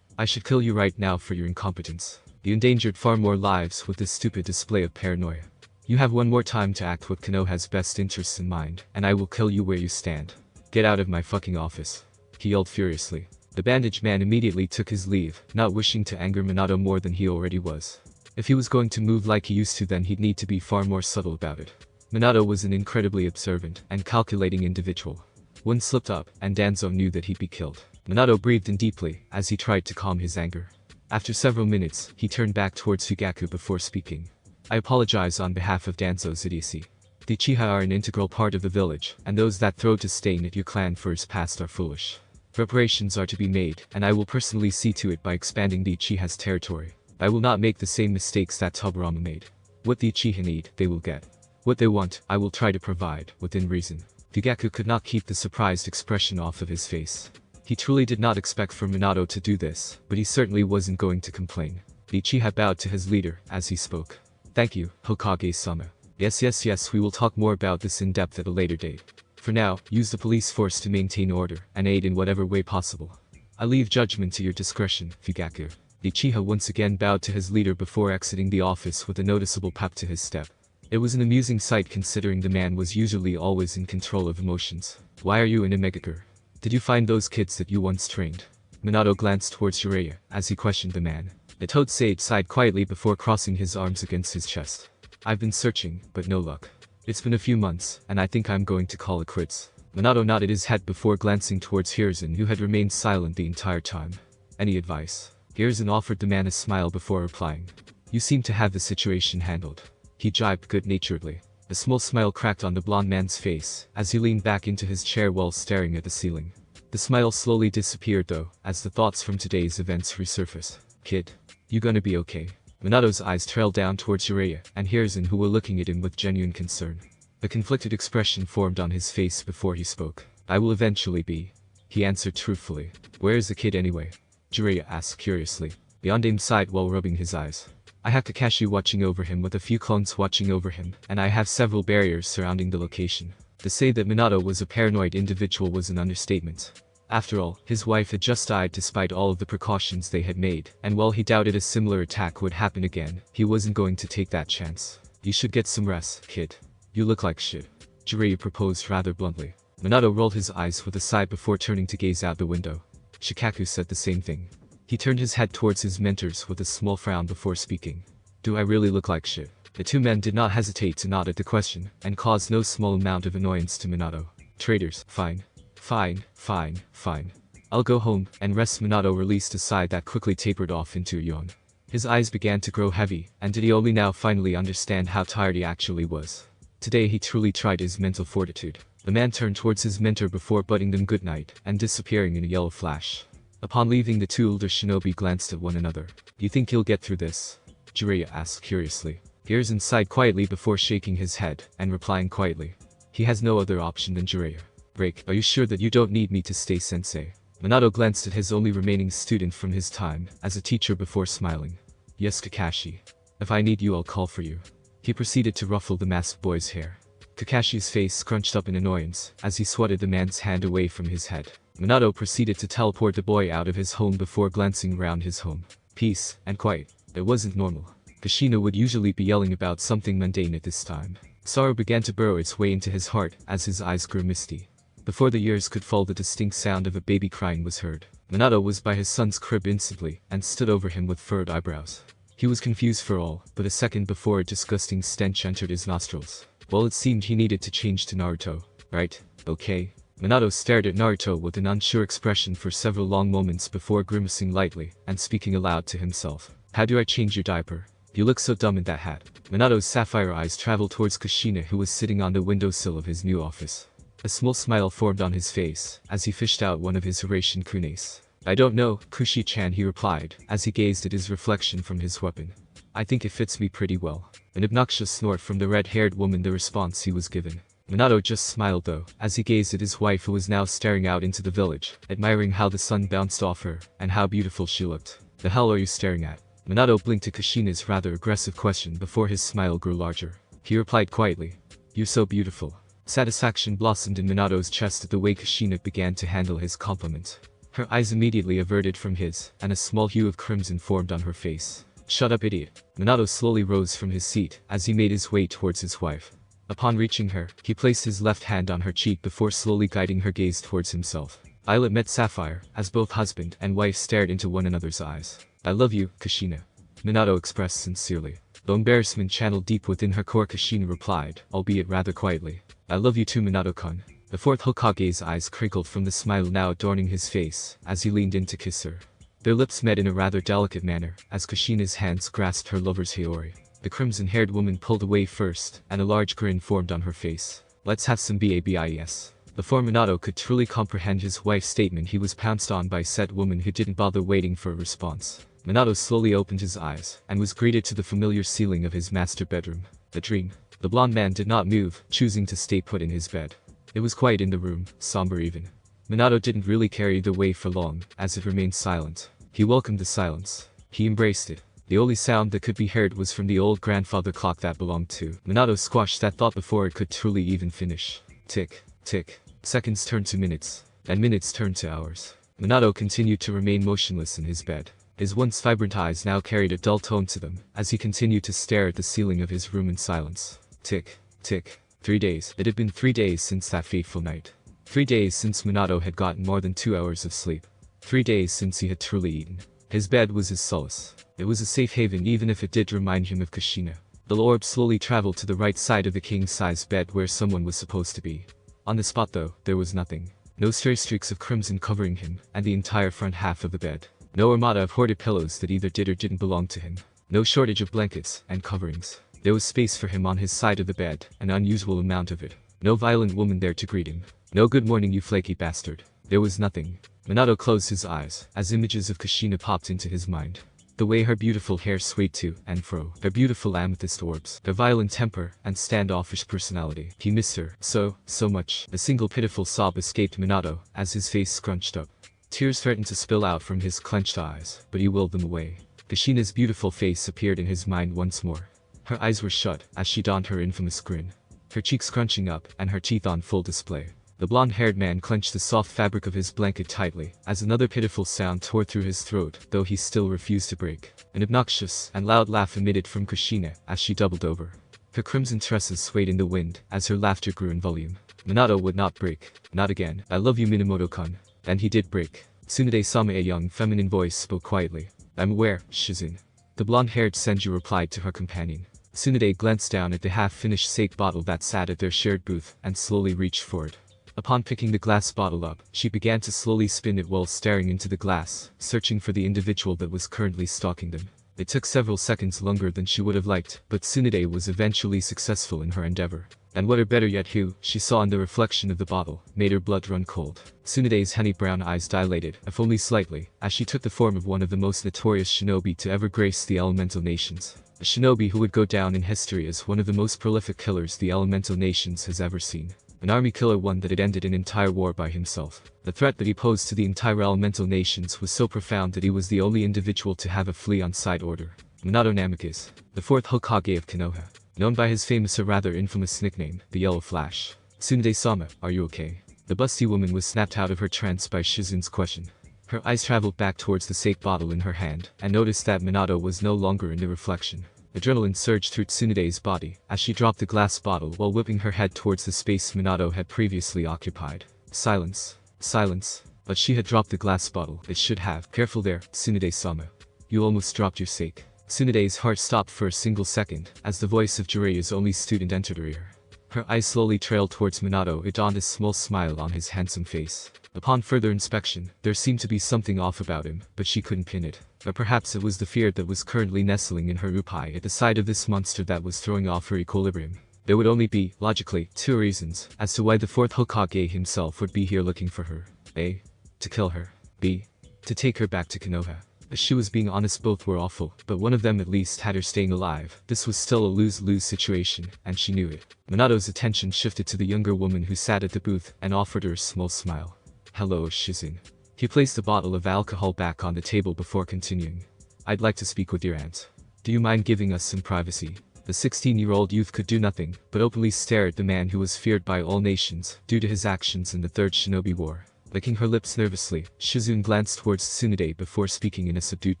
I should kill you right now for your incompetence. You endangered far more lives with this stupid display of paranoia. You have one more time to act with Konoha's best interests in mind, and I will kill you where you stand. Get out of my fucking office. He yelled furiously. The bandaged man immediately took his leave, not wishing to anger Minato more than he already was. If he was going to move like he used to, then he'd need to be far more subtle about it. Minato was an incredibly observant and calculating individual. One slipped up, and Danzo knew that he'd be killed. Minato breathed in deeply as he tried to calm his anger. After several minutes, he turned back towards Fugaku before speaking. I apologize on behalf of Danzo's idiocy. The Uchiha are an integral part of the village, and those that throw disdain at your clan for his past are foolish. Preparations are to be made, and I will personally see to it by expanding the Uchiha's territory. I will not make the same mistakes that Tobirama made. What the Uchiha need, they will get. What they want, I will try to provide, within reason. Fugaku could not keep the surprised expression off of his face. He truly did not expect for Minato to do this, but he certainly wasn't going to complain. The Uchiha bowed to his leader as he spoke. Thank you, Hokage-sama. Yes, we will talk more about this in depth at a later date. For now, use the police force to maintain order and aid in whatever way possible. I leave judgment to your discretion, Fugaku. The Uchiha once again bowed to his leader before exiting the office with a noticeable pep to his step. It was an amusing sight considering the man was usually always in control of emotions. Why are you in a Megakure? Did you find those kids that you once trained? Minato glanced towards Jiraiya as he questioned the man. The Toad Sage sighed quietly before crossing his arms against his chest. I've been searching, but no luck. It's been a few months, and I think I'm going to call it quits. Minato nodded his head before glancing towards Hiruzen, who had remained silent the entire time. Any advice? Hiruzen offered the man a smile before replying. You seem to have the situation handled. He jibed good-naturedly. A small smile cracked on the blond man's face as he leaned back into his chair while staring at the ceiling. The smile slowly disappeared though, as the thoughts from today's events resurfaced. Kid, you gonna be okay? Minato's eyes trailed down towards Jiraiya and Hiruzen, who were looking at him with genuine concern. A conflicted expression formed on his face before he spoke. I will eventually be. He answered truthfully. Where is the kid anyway? Jiraiya asked curiously. Beyond Aim's side while rubbing his eyes. I have Kakashi watching over him with a few clones watching over him, and I have several barriers surrounding the location. To say that Minato was a paranoid individual was an understatement. After all, his wife had just died despite all of the precautions they had made, and while he doubted a similar attack would happen again, he wasn't going to take that chance. You should get some rest, kid. You look like shit. Jiraiya proposed rather bluntly. Minato rolled his eyes with a sigh before turning to gaze out the window. Shikaku said the same thing. He turned his head towards his mentors with a small frown before speaking. Do I really look like shit? The two men did not hesitate to nod at the question, and caused no small amount of annoyance to Minato. Traitors, fine. Fine. I'll go home and rest. Minato released a sigh that quickly tapered off into a yawn. His eyes began to grow heavy, and did he only now finally understand how tired he actually was. Today he truly tried his mental fortitude. The man turned towards his mentor before bidding them good night, and disappearing in a yellow flash. Upon leaving, the two older shinobi glanced at one another. You think he'll get through this? Jiraiya asked curiously. Hiruzen sighed quietly before shaking his head, and replying quietly. He has no other option than Jiraiya. Break, are you sure that you don't need me to stay, sensei? Minato glanced at his only remaining student from his time as a teacher before smiling. Yes, Kakashi. If I need you, I'll call for you. He proceeded to ruffle the masked boy's hair. Kakashi's face scrunched up in annoyance as he swatted the man's hand away from his head. Minato proceeded to teleport the boy out of his home before glancing around his home. Peace and quiet. It wasn't normal. Kushina would usually be yelling about something mundane at this time. Sorrow began to burrow its way into his heart as his eyes grew misty. Before the years could fall, the distinct sound of a baby crying was heard. Minato was by his son's crib instantly and stood over him with furrowed eyebrows. He was confused for all but a second before a disgusting stench entered his nostrils. Well, it seemed he needed to change to Naruto, right? Okay. Minato stared at Naruto with an unsure expression for several long moments before grimacing lightly and speaking aloud to himself. How do I change your diaper? You look so dumb in that hat. Minato's sapphire eyes traveled towards Kushina, who was sitting on the windowsill of his new office. A small smile formed on his face as he fished out one of his Eurasian kunes. I don't know, Kushi-chan, he replied as he gazed at his reflection from his weapon. I think it fits me pretty well. An obnoxious snort from the red-haired woman, the response he was given. Minato just smiled though, as he gazed at his wife, who was now staring out into the village, admiring how the sun bounced off her, and how beautiful she looked. The hell are you staring at? Minato blinked at Kushina's rather aggressive question before his smile grew larger. He replied quietly. You're so beautiful. Satisfaction blossomed in Minato's chest at the way Kushina began to handle his compliment. Her eyes immediately averted from his, and a small hue of crimson formed on her face. Shut up, idiot. Minato slowly rose from his seat as he made his way towards his wife. Upon reaching her, he placed his left hand on her cheek before slowly guiding her gaze towards himself. Eyelid met sapphire, as both husband and wife stared into one another's eyes. I love you, Kushina. Minato expressed sincerely. Though embarrassment channeled deep within her core, Kushina replied, albeit rather quietly. I love you too, Minato-kun. The fourth Hokage's eyes crinkled from the smile now adorning his face as he leaned in to kiss her. Their lips met in a rather delicate manner as Kushina's hands grasped her lover's haori. The crimson-haired woman pulled away first, and a large grin formed on her face. Let's have some BABIS. Before Minato could truly comprehend his wife's statement, he was pounced on by said woman, who didn't bother waiting for a response. Minato slowly opened his eyes, and was greeted to the familiar ceiling of his master bedroom. The dream. The blonde man did not move, choosing to stay put in his bed. It was quiet in the room, somber even. Minato didn't really care either way for long, as it remained silent. He welcomed the silence. He embraced it. The only sound that could be heard was from the old grandfather clock that belonged to. Minato squashed that thought before it could truly even finish. Tick, tick. Seconds turned to minutes, and minutes turned to hours. Minato continued to remain motionless in his bed. His once vibrant eyes now carried a dull tone to them, as he continued to stare at the ceiling of his room in silence. Tick, tick. 3 days. It had been 3 days since that fateful night. 3 days since Minato had gotten more than 2 hours of sleep. 3 days since he had truly eaten. His bed was his solace. It was a safe haven, even if it did remind him of Kushina. The orb slowly traveled to the right side of the king-size bed where someone was supposed to be. On the spot though, there was nothing. No stray streaks of crimson covering him, and the entire front half of the bed. No armada of hoarded pillows that either did or didn't belong to him. No shortage of blankets and coverings. There was space for him on his side of the bed, an unusual amount of it. No violent woman there to greet him. No good morning, you flaky bastard. There was nothing. Minato closed his eyes, as images of Kushina popped into his mind. The way her beautiful hair swayed to and fro, her beautiful amethyst orbs, her violent temper, and standoffish personality. He missed her so much. A single pitiful sob escaped Minato, as his face scrunched up. Tears threatened to spill out from his clenched eyes, but he willed them away. Kushina's beautiful face appeared in his mind once more. Her eyes were shut, as she donned her infamous grin. Her cheeks crunching up, and her teeth on full display. The blonde-haired man clenched the soft fabric of his blanket tightly, as another pitiful sound tore through his throat, though he still refused to break. An obnoxious and loud laugh emitted from Kushina, as she doubled over. Her crimson tresses swayed in the wind, as her laughter grew in volume. Minato would not break. Not again. I love you, Minamoto-kun. And he did break. Tsunade-sama, a young, feminine voice, spoke quietly. I'm aware, Shizune. The blonde-haired Senju replied to her companion. Tsunade glanced down at the half-finished sake bottle that sat at their shared booth, and slowly reached for it. Upon picking the glass bottle up, she began to slowly spin it while staring into the glass, searching for the individual that was currently stalking them. It took several seconds longer than she would have liked, but Tsunade was eventually successful in her endeavor. And what or better yet who, she saw in the reflection of the bottle, made her blood run cold. Tsunade's honey-brown eyes dilated, if only slightly, as she took the form of one of the most notorious shinobi to ever grace the Elemental Nations. A shinobi who would go down in history as one of the most prolific killers the Elemental Nations has ever seen. An army killer, one that had ended an entire war by himself. The threat that he posed to the entire Elemental Nations was so profound that he was the only individual to have a flea-on-sight order. Minato Namikaze, the fourth Hokage of Konoha. Known by his famous or rather infamous nickname, the Yellow Flash. Tsunade-sama, are you okay? The busty woman was snapped out of her trance by Shizune's question. Her eyes traveled back towards the sake bottle in her hand, and noticed that Minato was no longer in the reflection. Adrenaline surged through Tsunade's body, as she dropped the glass bottle while whipping her head towards the space Minato had previously occupied. Silence. Silence. But she had dropped the glass bottle. It should have. Careful there, Tsunade-sama. You almost dropped your sake. Tsunade's heart stopped for a single second, as the voice of Jiraiya's only student entered her ear. Her eyes slowly trailed towards Minato. It dawned a small smile on his handsome face. Upon further inspection, there seemed to be something off about him, but she couldn't pin it. Or perhaps it was the fear that was currently nestling in her upai at the sight of this monster that was throwing off her equilibrium. There would only be, logically, two reasons as to why the fourth Hokage himself would be here looking for her. A. To kill her. B. To take her back to Konoha. As she was being honest, both were awful, but one of them at least had her staying alive. This was still a lose-lose situation, and she knew it. Minato's attention shifted to the younger woman who sat at the booth and offered her a small smile. Hello, Shizune. He placed the bottle of alcohol back on the table before continuing. I'd like to speak with your aunt. Do you mind giving us some privacy? The 16-year-old youth could do nothing but openly stare at the man who was feared by all nations due to his actions in the Third Shinobi War. Licking her lips nervously, Shizune glanced towards Tsunade before speaking in a subdued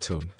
tone.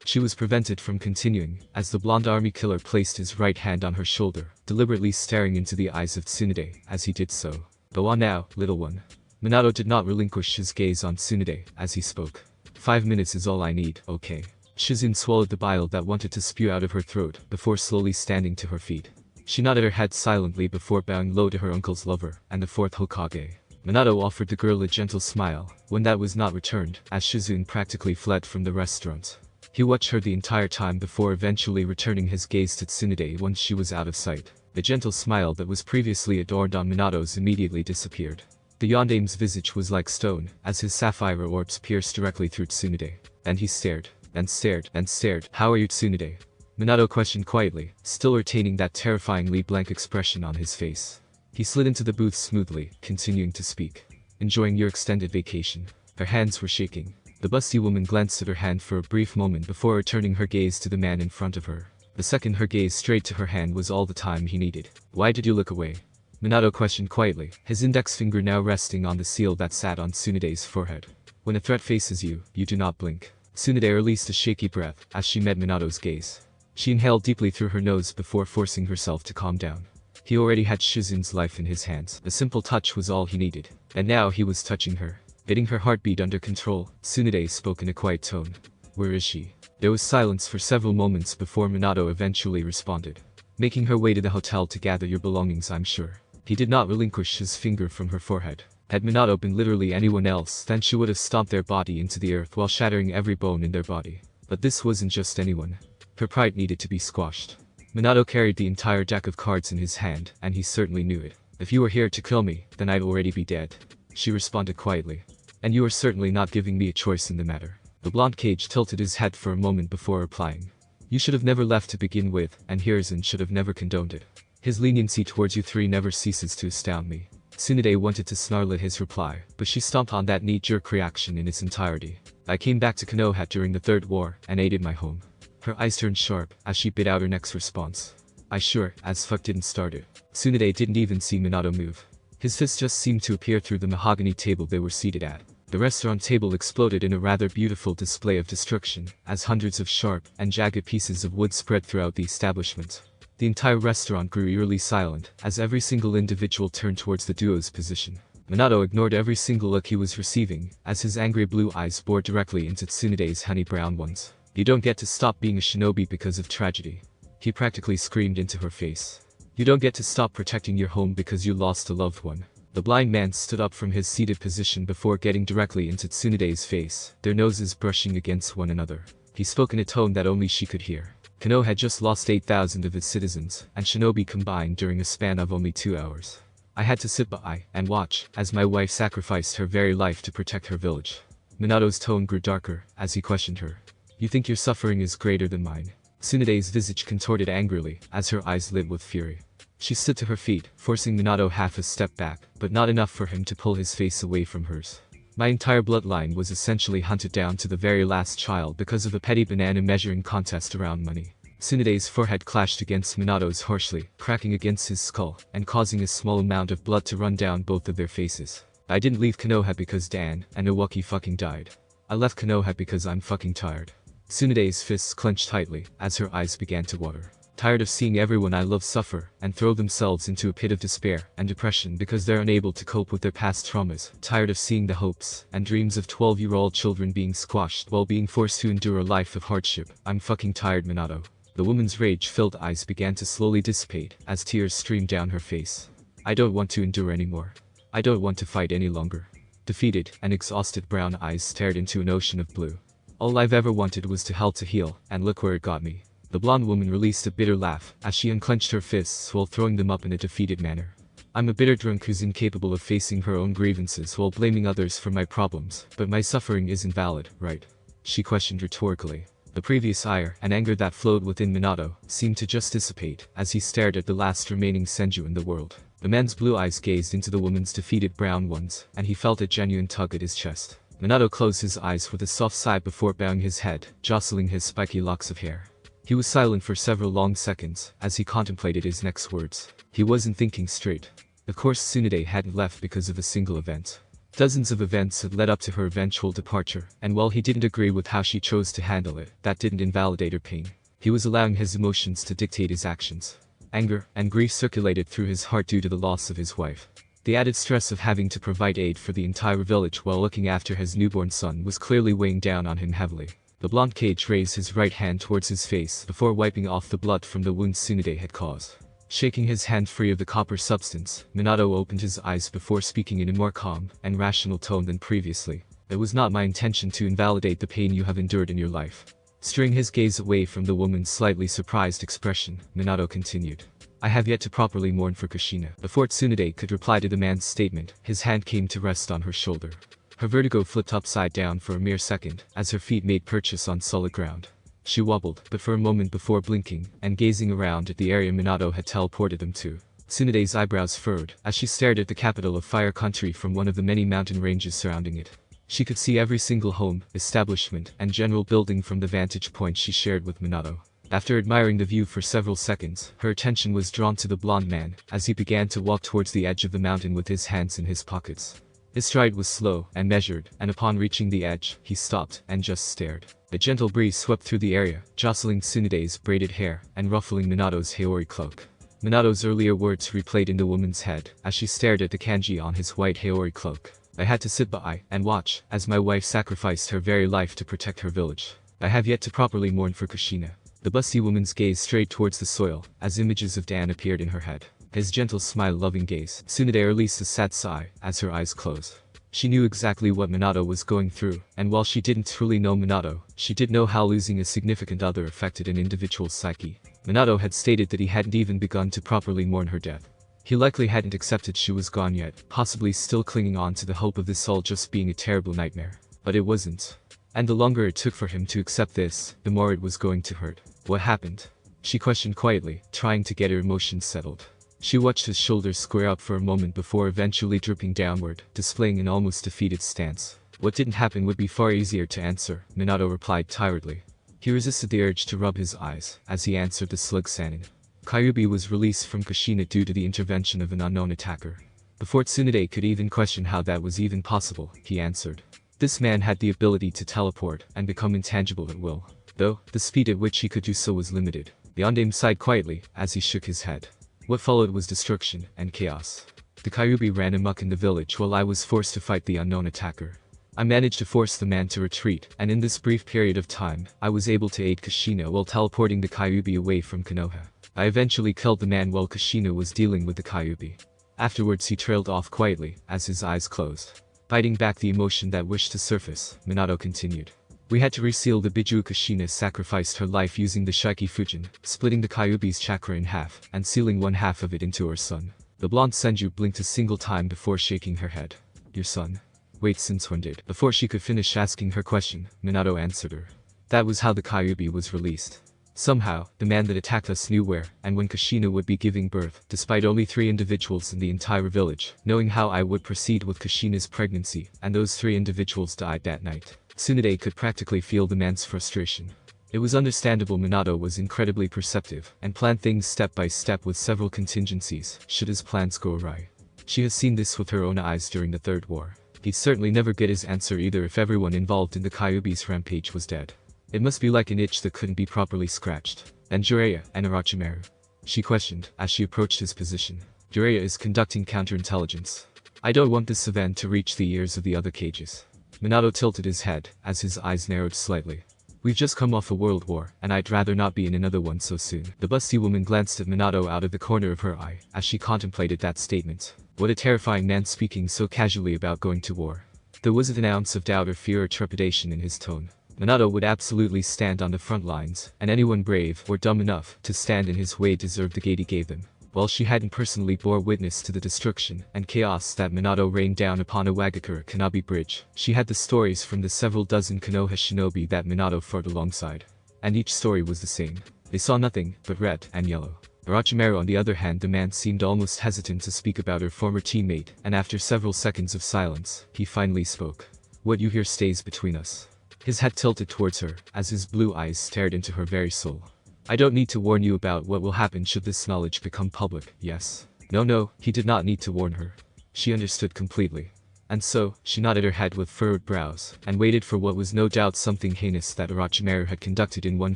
She was prevented from continuing, as the blonde army killer placed his right hand on her shoulder, deliberately staring into the eyes of Tsunade as he did so. Go on now, little one. Minato did not relinquish his gaze on Tsunade as he spoke. 5 minutes is all I need, okay? Shizune swallowed the bile that wanted to spew out of her throat before slowly standing to her feet. She nodded her head silently before bowing low to her uncle's lover and the fourth Hokage. Minato offered the girl a gentle smile, when that was not returned, as Shizune practically fled from the restaurant. He watched her the entire time before eventually returning his gaze to Tsunade once she was out of sight. The gentle smile that was previously adorned on Minato's immediately disappeared. The Yondame's visage was like stone, as his sapphire orbs pierced directly through Tsunade. And he stared, and stared, and stared. How are you, Tsunade? Minato questioned quietly, still retaining that terrifyingly blank expression on his face. He slid into the booth smoothly, continuing to speak. Enjoying your extended vacation. Her hands were shaking. The busty woman glanced at her hand for a brief moment before returning her gaze to the man in front of her. The second her gaze strayed to her hand was all the time he needed. Why did you look away? Minato questioned quietly, his index finger now resting on the seal that sat on Tsunade's forehead. When a threat faces you, you do not blink. Tsunade released a shaky breath as she met Minato's gaze. She inhaled deeply through her nose before forcing herself to calm down. He already had Shizune's life in his hands. A simple touch was all he needed. And now he was touching her. Getting her heartbeat under control, Tsunade spoke in a quiet tone. Where is she? There was silence for several moments before Minato eventually responded. Making her way to the hotel to gather your belongings, I'm sure. He did not relinquish his finger from her forehead. Had Minato been literally anyone else, then she would have stomped their body into the earth while shattering every bone in their body. But this wasn't just anyone. Her pride needed to be squashed. Minato carried the entire deck of cards in his hand, and he certainly knew it. If you were here to kill me, then I'd already be dead. she responded quietly. And you are certainly not giving me a choice in the matter. The blonde cage tilted his head for a moment before replying. You should have never left to begin with, and Hiruzen should have never condoned it. His leniency towards you three never ceases to astound me. Tsunade wanted to snarl at his reply, but she stomped on that knee-jerk reaction in its entirety. I came back to Konoha during the Third War, and aided my home. Her eyes turned sharp, as she bit out her next response. I sure as fuck didn't start it. Tsunade didn't even see Minato move. His fist just seemed to appear through the mahogany table they were seated at. The restaurant table exploded in a rather beautiful display of destruction, as hundreds of sharp and jagged pieces of wood spread throughout the establishment. The entire restaurant grew eerily silent, as every single individual turned towards the duo's position. Minato ignored every single look he was receiving, as his angry blue eyes bored directly into Tsunade's honey brown ones. You don't get to stop being a shinobi because of tragedy. He practically screamed into her face. You don't get to stop protecting your home because you lost a loved one. The blind man stood up from his seated position before getting directly into Tsunade's face, their noses brushing against one another. He spoke in a tone that only she could hear. Konoha had just lost 8,000 of its citizens, and shinobi combined during a span of only 2 hours. I had to sit by and watch, as my wife sacrificed her very life to protect her village. Minato's tone grew darker, as he questioned her. You think your suffering is greater than mine? Tsunade's visage contorted angrily, as her eyes lit with fury. She stood to her feet, forcing Minato half a step back, but not enough for him to pull his face away from hers. My entire bloodline was essentially hunted down to the very last child because of a petty banana measuring contest around money. Tsunade's forehead clashed against Minato's harshly, cracking against his skull, and causing a small amount of blood to run down both of their faces. I didn't leave Konoha because Dan and Owaki fucking died. I left Konoha because I'm fucking tired. Tsunade's fists clenched tightly, as her eyes began to water. Tired of seeing everyone I love suffer and throw themselves into a pit of despair and depression because they're unable to cope with their past traumas. Tired of seeing the hopes and dreams of 12-year-old children being squashed while being forced to endure a life of hardship. I'm fucking tired, Minato. The woman's rage-filled eyes began to slowly dissipate as tears streamed down her face. I don't want to endure anymore. I don't want to fight any longer. Defeated and exhausted brown eyes stared into an ocean of blue. All I've ever wanted was to help to heal, and look where it got me. The blonde woman released a bitter laugh as she unclenched her fists while throwing them up in a defeated manner. I'm a bitter drunk who's incapable of facing her own grievances while blaming others for my problems, but my suffering isn't valid, right? She questioned rhetorically. The previous ire and anger that flowed within Minato seemed to just dissipate as he stared at the last remaining senju in the world. The man's blue eyes gazed into the woman's defeated brown ones, and he felt a genuine tug at his chest. Minato closed his eyes with a soft sigh before bowing his head, jostling his spiky locks of hair. He was silent for several long seconds as he contemplated his next words. He wasn't thinking straight. Of course Tsunade hadn't left because of a single event. Dozens of events had led up to her eventual departure, and while he didn't agree with how she chose to handle it, that didn't invalidate her pain. He was allowing his emotions to dictate his actions. Anger and grief circulated through his heart due to the loss of his wife. The added stress of having to provide aid for the entire village while looking after his newborn son was clearly weighing down on him heavily. The blonde cage raised his right hand towards his face before wiping off the blood from the wounds Tsunade had caused. Shaking his hand free of the copper substance, Minato opened his eyes before speaking in a more calm and rational tone than previously. It was not my intention to invalidate the pain you have endured in your life. Steering his gaze away from the woman's slightly surprised expression, Minato continued. I have yet to properly mourn for Kushina. Before Tsunade could reply to the man's statement, his hand came to rest on her shoulder. Her vertigo flipped upside down for a mere second, as her feet made purchase on solid ground. She wobbled, but for a moment before blinking, and gazing around at the area Minato had teleported them to. Tsunade's eyebrows furrowed, as she stared at the capital of Fire Country from one of the many mountain ranges surrounding it. She could see every single home, establishment, and general building from the vantage point she shared with Minato. After admiring the view for several seconds, her attention was drawn to the blonde man, as he began to walk towards the edge of the mountain with his hands in his pockets. His stride was slow and measured, and upon reaching the edge, he stopped and just stared. A gentle breeze swept through the area, jostling Tsunade's braided hair and ruffling Minato's Haori cloak. Minato's earlier words replayed in the woman's head as she stared at the kanji on his white Haori cloak. I had to sit by and watch as my wife sacrificed her very life to protect her village. I have yet to properly mourn for Kushina. The busty woman's gaze strayed towards the soil as images of Dan appeared in her head. His gentle smile-loving gaze. Tsunade released a sad sigh as her eyes closed. She knew exactly what Minato was going through, and while she didn't truly know Minato, she did know how losing a significant other affected an individual's psyche. Minato had stated that he hadn't even begun to properly mourn her death. He likely hadn't accepted she was gone yet, possibly still clinging on to the hope of this all just being a terrible nightmare. But it wasn't. And the longer it took for him to accept this, the more it was going to hurt. What happened? She questioned quietly, trying to get her emotions settled. She watched his shoulders square up for a moment before eventually drooping downward, displaying an almost defeated stance. What didn't happen would be far easier to answer, Minato replied tiredly. He resisted the urge to rub his eyes, as he answered the slug Sanin. Kyuubi was released from Kushina due to the intervention of an unknown attacker. Before Tsunade could even question how that was even possible, he answered. This man had the ability to teleport and become intangible at will. Though, the speed at which he could do so was limited. The Yondaime sighed quietly, as he shook his head. What followed was destruction and chaos. The Kyuubi ran amok in the village while I was forced to fight the unknown attacker. I managed to force the man to retreat, and in this brief period of time, I was able to aid Kushina while teleporting the Kyuubi away from Konoha. I eventually killed the man while Kushina was dealing with the Kyuubi. Afterwards he trailed off quietly, as his eyes closed. Fighting back the emotion that wished to surface, Minato continued. We had to reseal the Biju. Kushina sacrificed her life using the Shiki Fujin, splitting the Kyuubi's chakra in half, and sealing one half of it into her son. The blonde Senju blinked a single time before shaking her head. Your son? Wait, since when did? Before she could finish asking her question, Minato answered her. That was how the Kyuubi was released. Somehow, the man that attacked us knew where and when Kushina would be giving birth, despite only 3 individuals in the entire village, knowing how I would proceed with Kushina's pregnancy, and those 3 individuals died that night. Tsunade could practically feel the man's frustration. It was understandable. Minato was incredibly perceptive, and planned things step by step with several contingencies, should his plans go awry. She has seen this with her own eyes during the Third War. He'd certainly never get his answer either if everyone involved in the Kyuubi's rampage was dead. It must be like an itch that couldn't be properly scratched. And Jiraiya and Orochimaru? She questioned, as she approached his position. Jiraiya is conducting counterintelligence. I don't want this event to reach the ears of the other cages. Minato tilted his head, as his eyes narrowed slightly. We've just come off a world war, and I'd rather not be in another one so soon. The busty woman glanced at Minato out of the corner of her eye, as she contemplated that statement. What a terrifying man speaking so casually about going to war. There wasn't an ounce of doubt or fear or trepidation in his tone. Minato would absolutely stand on the front lines, and anyone brave or dumb enough to stand in his way deserved the gate he gave them. While she hadn't personally bore witness to the destruction and chaos that Minato rained down upon Iwagakure Kanabi Bridge, she had the stories from the several dozen Konoha shinobi that Minato fought alongside. And each story was the same. They saw nothing but red and yellow. Orochimaru, on the other hand, the man seemed almost hesitant to speak about her former teammate, and after several seconds of silence, he finally spoke. What you hear stays between us. His head tilted towards her, as his blue eyes stared into her very soul. I don't need to warn you about what will happen should this knowledge become public, yes? No, he did not need to warn her. She understood completely. And so, she nodded her head with furrowed brows, and waited for what was no doubt something heinous that Orochimaru had conducted in one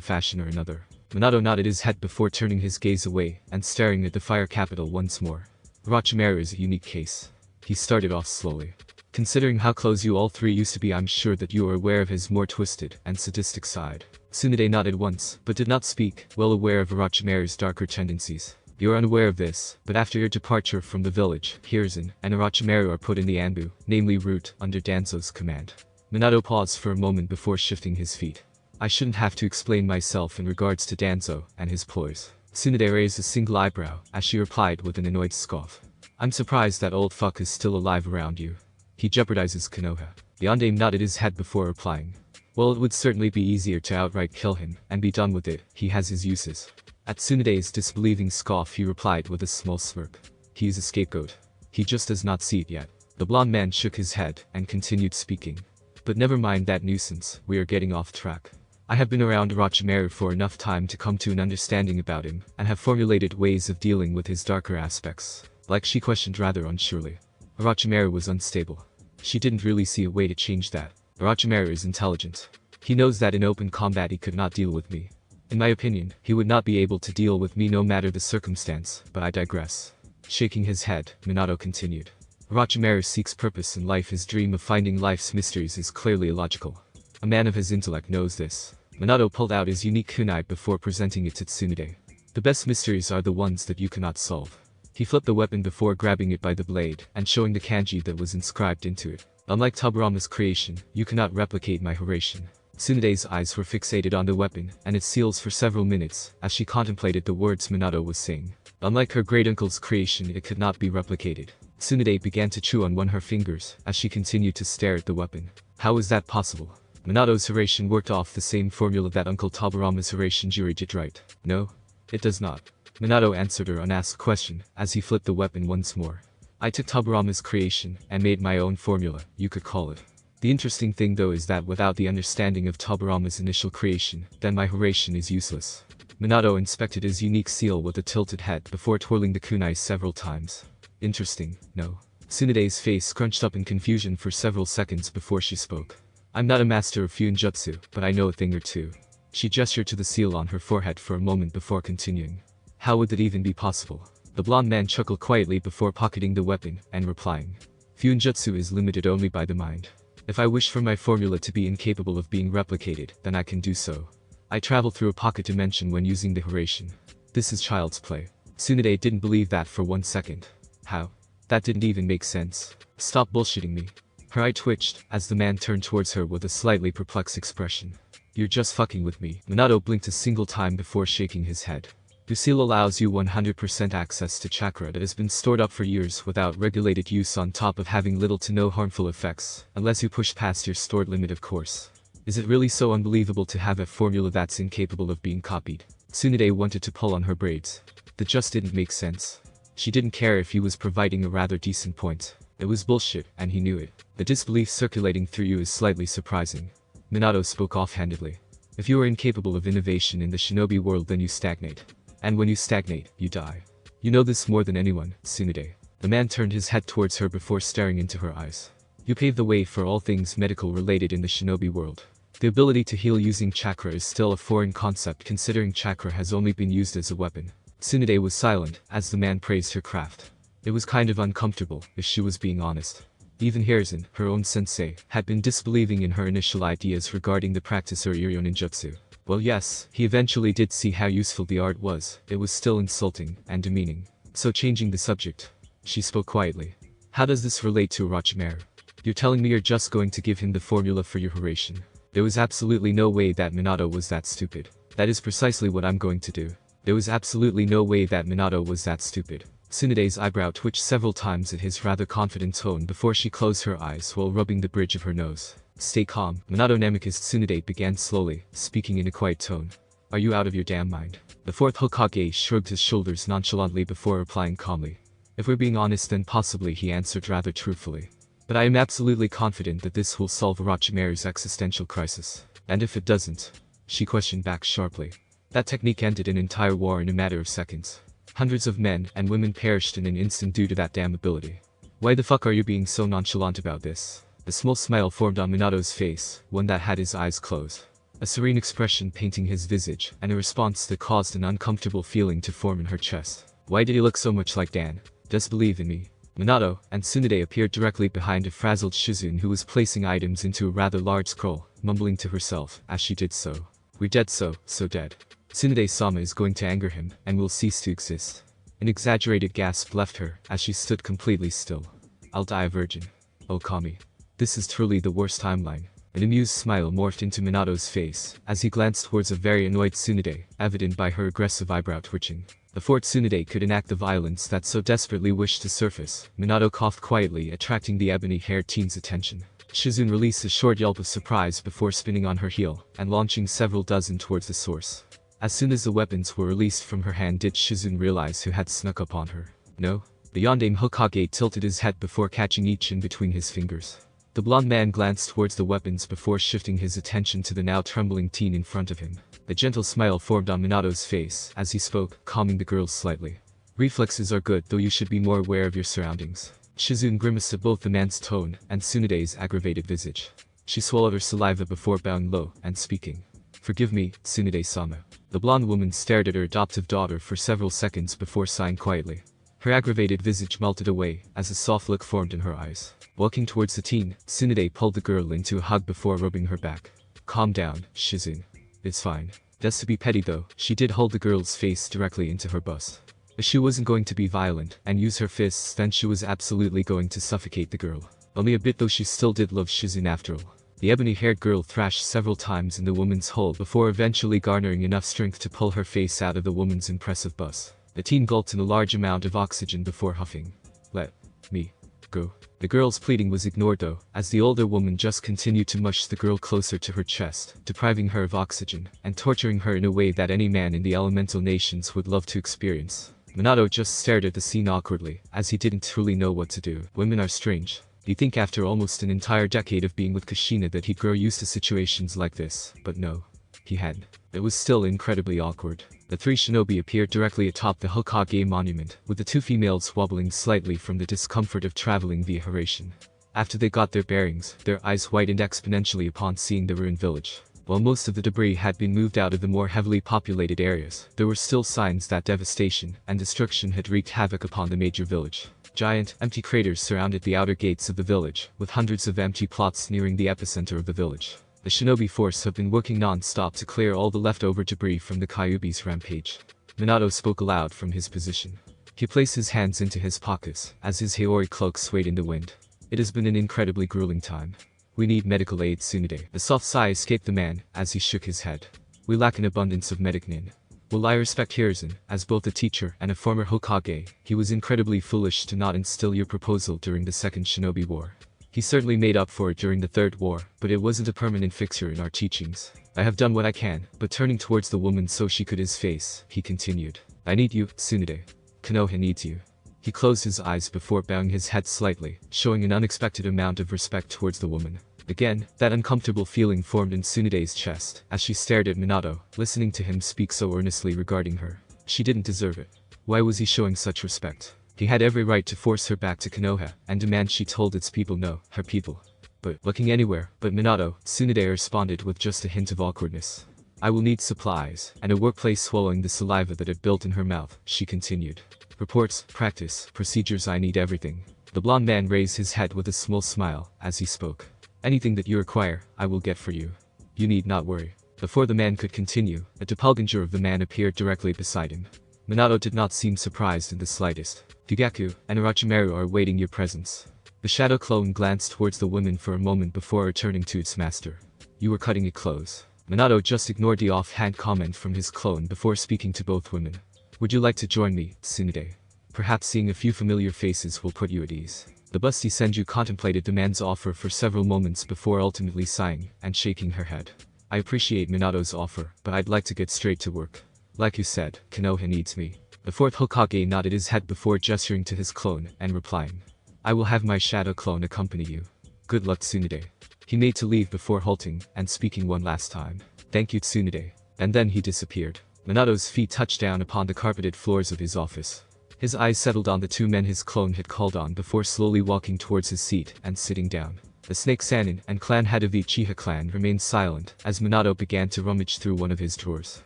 fashion or another. Minato nodded his head before turning his gaze away, and staring at the fire capital once more. Orochimaru is a unique case. He started off slowly. Considering how close you all 3 used to be, I'm sure that you are aware of his more twisted and sadistic side. Tsunade nodded once, but did not speak, well aware of Orochimaru's darker tendencies. You are unaware of this, but after your departure from the village, Hiruzen and Orochimaru are put in the Anbu, namely Root, under Danzo's command. Minato paused for a moment before shifting his feet. I shouldn't have to explain myself in regards to Danzo and his ploys. Tsunade raised a single eyebrow, as she replied with an annoyed scoff. I'm surprised that old fuck is still alive around you. He jeopardizes Konoha. The Yondaime nodded his head before replying. Well, it would certainly be easier to outright kill him, and be done with it. He has his uses. At Tsunade's disbelieving scoff he replied with a small smirk. He is a scapegoat. He just does not see it yet. The blonde man shook his head, and continued speaking. But never mind that nuisance, we are getting off track. I have been around Orochimaru for enough time to come to an understanding about him, and have formulated ways of dealing with his darker aspects. Like she questioned rather unsurely. Orochimaru was unstable. She didn't really see a way to change that. Orochimaru is intelligent. He knows that in open combat he could not deal with me. In my opinion, he would not be able to deal with me no matter the circumstance, but I digress. Shaking his head, Minato continued. Orochimaru seeks purpose in life. His dream of finding life's mysteries is clearly illogical. A man of his intellect knows this. Minato pulled out his unique kunai before presenting it to Tsunade. The best mysteries are the ones that you cannot solve. He flipped the weapon before grabbing it by the blade, and showing the kanji that was inscribed into it. Unlike Tobirama's creation, you cannot replicate my Horatian. Tsunade's eyes were fixated on the weapon and its seals for several minutes, as she contemplated the words Minato was saying. Unlike her great-uncle's creation, it could not be replicated. Tsunade began to chew on one of her fingers as she continued to stare at the weapon. How is that possible? Minato's Hiraishin worked off the same formula that Uncle Tobarama's Hiraishin Jiri did, right? No, it does not. Minato answered her unasked question as he flipped the weapon once more. I took Tobarama's creation and made my own formula, you could call it. The interesting thing though is that without the understanding of Tobarama's initial creation, then my Hiraishin is useless. Minato inspected his unique seal with a tilted head before twirling the kunai several times. Interesting, no? Tsunade's face scrunched up in confusion for several seconds before she spoke. I'm not a master of Fuinjutsu, but I know a thing or two. She gestured to the seal on her forehead for a moment before continuing. How would that even be possible? The blonde man chuckled quietly before pocketing the weapon and replying. Fuinjutsu is limited only by the mind. If I wish for my formula to be incapable of being replicated, then I can do so. I travel through a pocket dimension when using the Hiraishin. This is child's play. Tsunade didn't believe that for 1 second. How? That didn't even make sense. Stop bullshitting me. Her eye twitched as the man turned towards her with a slightly perplexed expression. You're just fucking with me. Minato blinked a single time before shaking his head. The seal allows you 100% access to chakra that has been stored up for years without regulated use, on top of having little to no harmful effects, unless you push past your stored limit, of course. Is it really so unbelievable to have a formula that's incapable of being copied? Tsunade wanted to pull on her braids. That just didn't make sense. She didn't care if he was providing a rather decent point. It was bullshit, and he knew it. The disbelief circulating through you is slightly surprising. Minato spoke offhandedly. If you are incapable of innovation in the shinobi world, then you stagnate. And when you stagnate, you die. You know this more than anyone, Tsunade. The man turned his head towards her before staring into her eyes. You paved the way for all things medical related in the shinobi world. The ability to heal using chakra is still a foreign concept, considering chakra has only been used as a weapon. Tsunade was silent as the man praised her craft. It was kind of uncomfortable, if she was being honest. Even Hiruzen, her own sensei, had been disbelieving in her initial ideas regarding the practice of Iryo ninjutsu. Well, yes, he eventually did see how useful the art was. It was still insulting and demeaning. So changing the subject, she spoke quietly. How does this relate to Orochimaru? You're telling me you're just going to give him the formula for your Hiraishin? There was absolutely no way that Minato was that stupid. That is precisely what I'm going to do. There was absolutely no way that Minato was that stupid. Tsunade's eyebrow twitched several times at his rather confident tone before she closed her eyes while rubbing the bridge of her nose. Stay calm, Minato Namikaze. Tsunade began slowly, speaking in a quiet tone. Are you out of your damn mind? The fourth Hokage shrugged his shoulders nonchalantly before replying calmly. If we're being honest, then possibly, he answered rather truthfully. But I am absolutely confident that this will solve Orochimaru's existential crisis. And if it doesn't? She questioned back sharply. That technique ended an entire war in a matter of seconds. Hundreds of men and women perished in an instant due to that damn ability. Why the fuck are you being so nonchalant about this? A small smile formed on Minato's face, one that had his eyes closed. A serene expression painting his visage, and a response that caused an uncomfortable feeling to form in her chest. Why did he look so much like Dan? Just believe in me. Minato and Tsunade appeared directly behind a frazzled Shizune who was placing items into a rather large scroll, mumbling to herself as she did so. We're dead, so dead. Tsunade-sama is going to anger him, and will cease to exist. An exaggerated gasp left her as she stood completely still. I'll die a virgin. Oh Kami. This is truly the worst timeline. An amused smile morphed into Minato's face as he glanced towards a very annoyed Tsunade, evident by her aggressive eyebrow twitching. Before Tsunade could enact the violence that so desperately wished to surface, Minato coughed quietly, attracting the ebony-haired teen's attention. Shizune released a short yelp of surprise before spinning on her heel and launching several dozen towards the source. As soon as the weapons were released from her hand did Shizune realize who had snuck up on her. No? The Yondaime Hokage tilted his head before catching each in between his fingers. The blonde man glanced towards the weapons before shifting his attention to the now trembling teen in front of him. A gentle smile formed on Minato's face as he spoke, calming the girl slightly. Reflexes are good, though you should be more aware of your surroundings. Shizune grimaced at both the man's tone and Tsunade's aggravated visage. She swallowed her saliva before bowing low and speaking. Forgive me, Tsunade-sama. The blonde woman stared at her adoptive daughter for several seconds before sighing quietly. Her aggravated visage melted away as a soft look formed in her eyes. Walking towards the teen, Tsunade pulled the girl into a hug before rubbing her back. Calm down, Shizune. It's fine. Just to be petty though, she did hold the girl's face directly into her bust. If she wasn't going to be violent and use her fists, then she was absolutely going to suffocate the girl. Only a bit, though she still did love Shizune after all. The ebony-haired girl thrashed several times in the woman's hole before eventually garnering enough strength to pull her face out of the woman's impressive bust. The teen gulped in a large amount of oxygen before huffing. Let me go. The girl's pleading was ignored though, as the older woman just continued to mush the girl closer to her chest, depriving her of oxygen, and torturing her in a way that any man in the elemental nations would love to experience. Minato just stared at the scene awkwardly, as he didn't truly know what to do. Women are strange. You'd think after almost an entire decade of being with Kushina that he'd grow used to situations like this, but no. He hadn't. It was still incredibly awkward. The three shinobi appeared directly atop the Hokage monument, with the two females wobbling slightly from the discomfort of traveling via Haration. After they got their bearings, their eyes widened exponentially upon seeing the ruined village. While most of the debris had been moved out of the more heavily populated areas, there were still signs that devastation and destruction had wreaked havoc upon the major village. Giant, empty craters surrounded the outer gates of the village, with hundreds of empty plots nearing the epicenter of the village. The shinobi force have been working non-stop to clear all the leftover debris from the Kyuubi's rampage. Minato spoke aloud from his position. He placed his hands into his pockets, as his Haori cloak swayed in the wind. It has been an incredibly grueling time. We need medical aid, Tsunade. A soft sigh escaped the man, as he shook his head. We lack an abundance of medic nin. While I respect Hiruzen, as both a teacher and a former Hokage, he was incredibly foolish to not instill your proposal during the Second Shinobi War. He certainly made up for it during the Third War, but it wasn't a permanent fixture in our teachings. I have done what I can, but turning towards the woman so she could his face, he continued. I need you, Tsunade. Konoha needs you. He closed his eyes before bowing his head slightly, showing an unexpected amount of respect towards the woman. Again, that uncomfortable feeling formed in Tsunade's chest, as she stared at Minato, listening to him speak so earnestly regarding her. She didn't deserve it. Why was he showing such respect? He had every right to force her back to Konoha, and demand she told its people no, her people. But, looking anywhere but Minato, Tsunade responded with just a hint of awkwardness. I will need supplies, and a workplace. Swallowing the saliva that had built in her mouth, she continued. Reports, practice, procedures. I need everything. The blonde man raised his head with a small smile, as he spoke. Anything that you require, I will get for you. You need not worry. Before the man could continue, a doppelganger of the man appeared directly beside him. Minato did not seem surprised in the slightest. Fugaku and Orochimaru are awaiting your presence. The shadow clone glanced towards the woman for a moment before returning to its master. You were cutting it close. Minato just ignored the offhand comment from his clone before speaking to both women. Would you like to join me, Tsunade? Perhaps seeing a few familiar faces will put you at ease. The busty Senju contemplated the man's offer for several moments before ultimately sighing and shaking her head. I appreciate Minato's offer, but I'd like to get straight to work. Like you said, Konoha needs me. The fourth Hokage nodded his head before gesturing to his clone and replying. I will have my shadow clone accompany you. Good luck, Tsunade. He made to leave before halting and speaking one last time. Thank you, Tsunade. And then he disappeared. Minato's feet touched down upon the carpeted floors of his office. His eyes settled on the two men his clone had called on before slowly walking towards his seat and sitting down. The Snake Sannin and clan head of the Uchiha clan remained silent as Minato began to rummage through one of his drawers.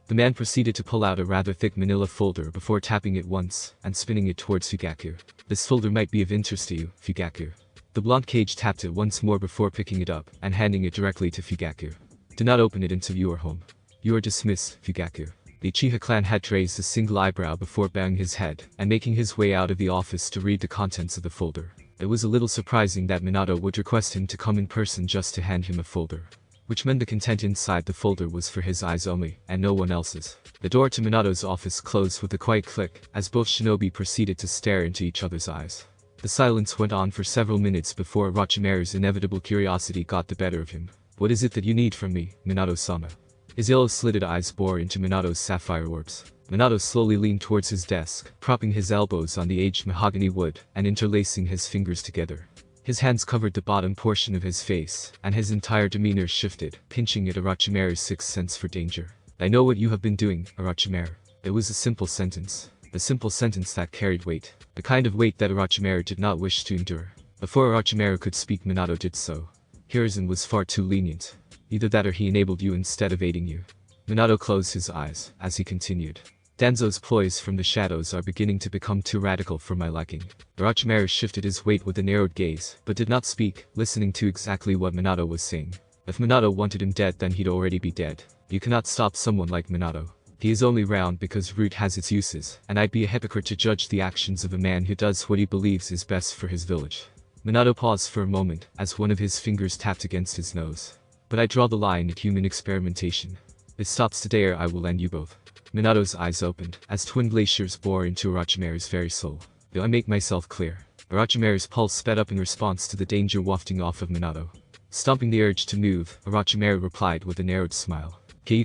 The man proceeded to pull out a rather thick manila folder before tapping it once and spinning it towards Fugaku. This folder might be of interest to you, Fugaku. The blonde cage tapped it once more before picking it up and handing it directly to Fugaku. Do not open it until you are home. You are dismissed, Fugaku. The Uchiha clan head raised a single eyebrow before bowing his head and making his way out of the office to read the contents of the folder. It was a little surprising that Minato would request him to come in person just to hand him a folder. Which meant the content inside the folder was for his eyes only, and no one else's. The door to Minato's office closed with a quiet click, as both shinobi proceeded to stare into each other's eyes. The silence went on for several minutes before Orochimaru's inevitable curiosity got the better of him. What is it that you need from me, Minato-sama? His yellow-slitted eyes bore into Minato's sapphire orbs. Minato slowly leaned towards his desk, propping his elbows on the aged mahogany wood and interlacing his fingers together. His hands covered the bottom portion of his face, and his entire demeanor shifted, pinching at Orochimaru's sixth sense for danger. I know what you have been doing, Orochimaru. It was a simple sentence. A simple sentence that carried weight. The kind of weight that Orochimaru did not wish to endure. Before Orochimaru could speak, Minato did so. Hiruzen was far too lenient. Either that or he enabled you instead of aiding you. Minato closed his eyes, as he continued. Danzo's ploys from the shadows are beginning to become too radical for my liking. Orochimaru shifted his weight with a narrowed gaze, but did not speak, listening to exactly what Minato was saying. If Minato wanted him dead, then he'd already be dead. You cannot stop someone like Minato. He is only round because root has its uses, and I'd be a hypocrite to judge the actions of a man who does what he believes is best for his village. Minato paused for a moment, as one of his fingers tapped against his nose. But I draw the line at human experimentation. It stops today or I will end you both. Minato's eyes opened, as twin glaciers bore into Orochimaru's very soul. Do I make myself clear? Orochimaru's pulse sped up in response to the danger wafting off of Minato. Stomping the urge to move, Orochimaru replied with a narrowed smile. Ku,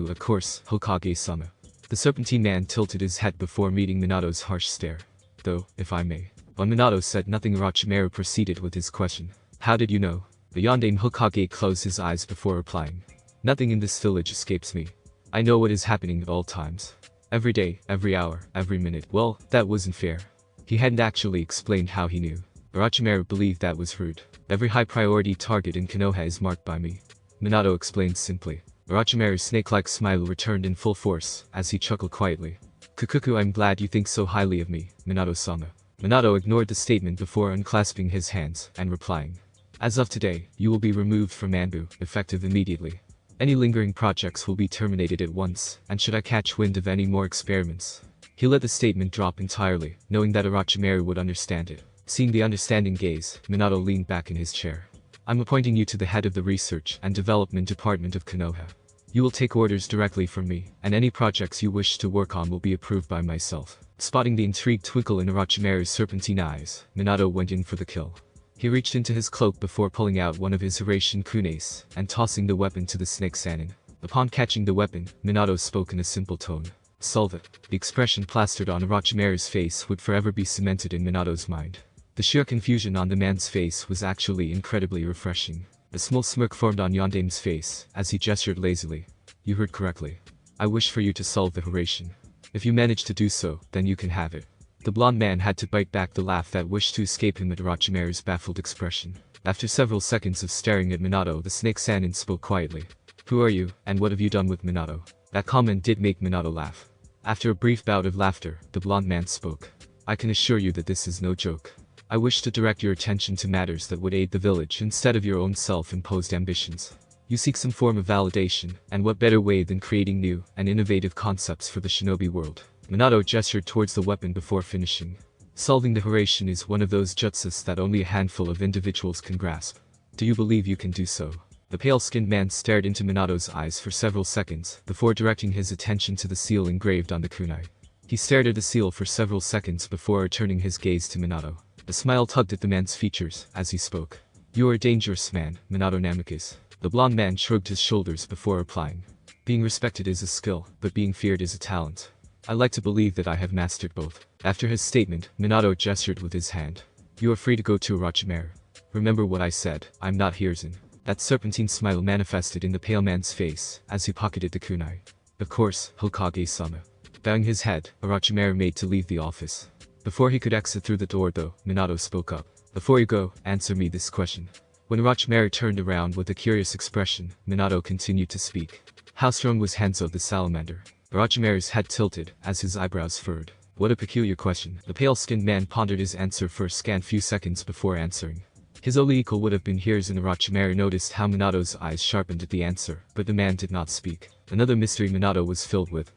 of course, Hokage-sama. The Serpentine man tilted his head before meeting Minato's harsh stare. Though, if I may. When Minato said nothing, Orochimaru proceeded with his question. How did you know? The Yondaime Hokage closed his eyes before replying. Nothing in this village escapes me. I know what is happening at all times. Every day, every hour, every minute. Well, that wasn't fair. He hadn't actually explained how he knew. Orochimaru believed that was rude. Every high-priority target in Konoha is marked by me. Minato explained simply. Orochimaru's snake-like smile returned in full force, as he chuckled quietly. Kukuku, I'm glad you think so highly of me, Minato-sama. Minato ignored the statement before unclasping his hands and replying. As of today, you will be removed from Anbu, effective immediately. Any lingering projects will be terminated at once, and should I catch wind of any more experiments. He let the statement drop entirely, knowing that Orochimaru would understand it. Seeing the understanding gaze, Minato leaned back in his chair. I'm appointing you to the head of the Research and Development Department of Konoha. You will take orders directly from me, and any projects you wish to work on will be approved by myself. Spotting the intrigued twinkle in Orochimaru's serpentine eyes, Minato went in for the kill. He reached into his cloak before pulling out one of his Hiraishin kunes and tossing the weapon to the snake Sannin. Upon catching the weapon, Minato spoke in a simple tone. Solve it. The expression plastered on Orochimaru's face would forever be cemented in Minato's mind. The sheer confusion on the man's face was actually incredibly refreshing. A small smirk formed on Yondaime's face as he gestured lazily. You heard correctly. I wish for you to solve the Hiraishin. If you manage to do so, then you can have it. The blonde man had to bite back the laugh that wished to escape him at Orochimaru's baffled expression. After several seconds of staring at Minato, the snake Sannin spoke quietly. Who are you, and what have you done with Minato? That comment did make Minato laugh. After a brief bout of laughter, the blonde man spoke. I can assure you that this is no joke. I wish to direct your attention to matters that would aid the village instead of your own self-imposed ambitions. You seek some form of validation, and what better way than creating new and innovative concepts for the shinobi world? Minato gestured towards the weapon before finishing. Solving the Hiraishin is one of those jutsus that only a handful of individuals can grasp. Do you believe you can do so? The pale-skinned man stared into Minato's eyes for several seconds before directing his attention to the seal engraved on the kunai. He stared at the seal for several seconds before returning his gaze to Minato. A smile tugged at the man's features as he spoke. You are a dangerous man, Minato Namikaze. The blonde man shrugged his shoulders before replying. Being respected is a skill, but being feared is a talent. I like to believe that I have mastered both. After his statement, Minato gestured with his hand. You are free to go to Orochimaru. Remember what I said, I'm not Hiruzen. That serpentine smile manifested in the pale man's face as he pocketed the kunai. Of course, Hokage-sama. Bowing his head, Orochimaru made to leave the office. Before he could exit through the door though, Minato spoke up. Before you go, answer me this question. When Orochimaru turned around with a curious expression, Minato continued to speak. How strong was Hanzo the salamander? Orochimaru's head tilted as his eyebrows furrowed. What a peculiar question. The pale-skinned man pondered his answer for a scant few seconds before answering. His only equal would have been Hiruzen. Orochimaru noticed how Minato's eyes sharpened at the answer, but the man did not speak. Another mystery Minato was filled with.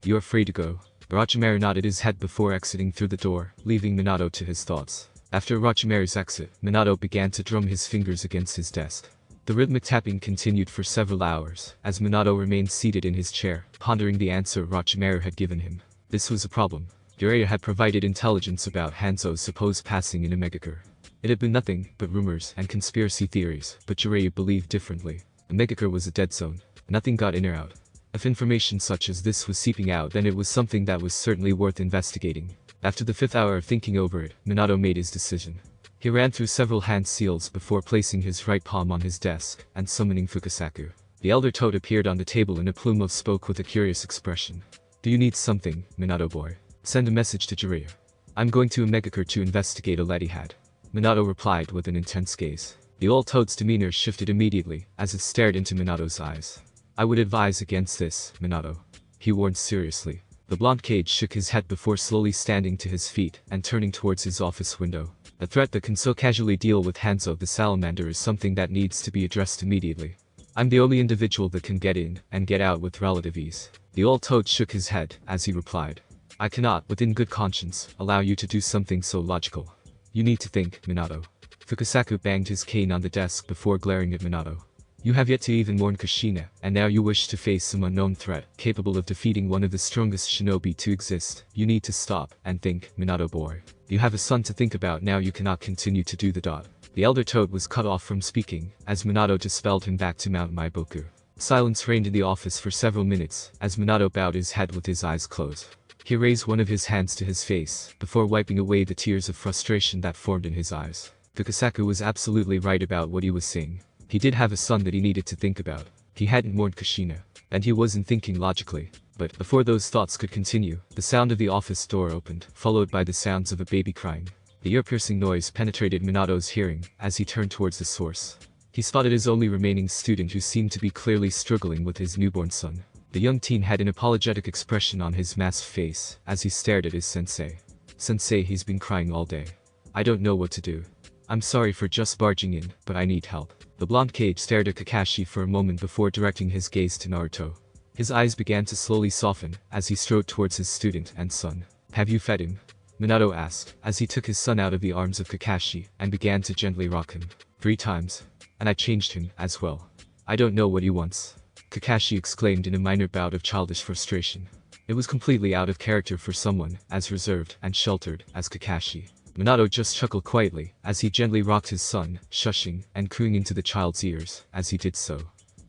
You are free to go. Orochimaru nodded his head before exiting through the door, leaving Minato to his thoughts. After Orochimaru's exit, Minato began to drum his fingers against his desk. The rhythmic tapping continued for several hours, as Minato remained seated in his chair, pondering the answer Orochimaru had given him. This was a problem. Jiraiya had provided intelligence about Hanzo's supposed passing in Omegakure. It had been nothing but rumors and conspiracy theories, but Jiraiya believed differently. Omegakure was a dead zone. Nothing got in or out. If information such as this was seeping out, then it was something that was certainly worth investigating. After the 5th hour of thinking over it, Minato made his decision. He ran through several hand seals before placing his right palm on his desk and summoning Fukasaku. The elder toad appeared on the table in a plume of smoke with a curious expression. Do you need something, Minato boy? Send a message to Jiraiya. I'm going to Omegakure to investigate a lead he had. Minato replied with an intense gaze. The old toad's demeanor shifted immediately as it stared into Minato's eyes. I would advise against this, Minato. He warned seriously. The blonde cage shook his head before slowly standing to his feet and turning towards his office window. A threat that can so casually deal with Hanzo the salamander is something that needs to be addressed immediately. I'm the only individual that can get in and get out with relative ease. The old toad shook his head as he replied. I cannot, within good conscience, allow you to do something so logical. You need to think, Minato. Fukasaku banged his cane on the desk before glaring at Minato. You have yet to even warn Kushina, and now you wish to face some unknown threat, capable of defeating one of the strongest shinobi to exist. You need to stop and think, Minato boy. You have a son to think about now, you cannot continue to do the dot. The elder toad was cut off from speaking, as Minato dispelled him back to Mount Maiboku. Silence reigned in the office for several minutes, as Minato bowed his head with his eyes closed. He raised one of his hands to his face, before wiping away the tears of frustration that formed in his eyes. Fukasaku was absolutely right about what he was saying. He did have a son that he needed to think about. He hadn't warned Kushina, and he wasn't thinking logically. But before those thoughts could continue, the sound of the office door opened, followed by the sounds of a baby crying. The ear-piercing noise penetrated Minato's hearing, as he turned towards the source. He spotted his only remaining student, who seemed to be clearly struggling with his newborn son. The young teen had an apologetic expression on his masked face, as he stared at his sensei. Sensei, he's been crying all day. I don't know what to do. I'm sorry for just barging in, but I need help. The blonde kid stared at Kakashi for a moment before directing his gaze to Naruto. His eyes began to slowly soften, as he strode towards his student and son. Have you fed him? Minato asked, as he took his son out of the arms of Kakashi, and began to gently rock him. 3 times. And I changed him, as well. I don't know what he wants. Kakashi exclaimed in a minor bout of childish frustration. It was completely out of character for someone as reserved and sheltered as Kakashi. Minato just chuckled quietly, as he gently rocked his son, shushing and cooing into the child's ears, as he did so.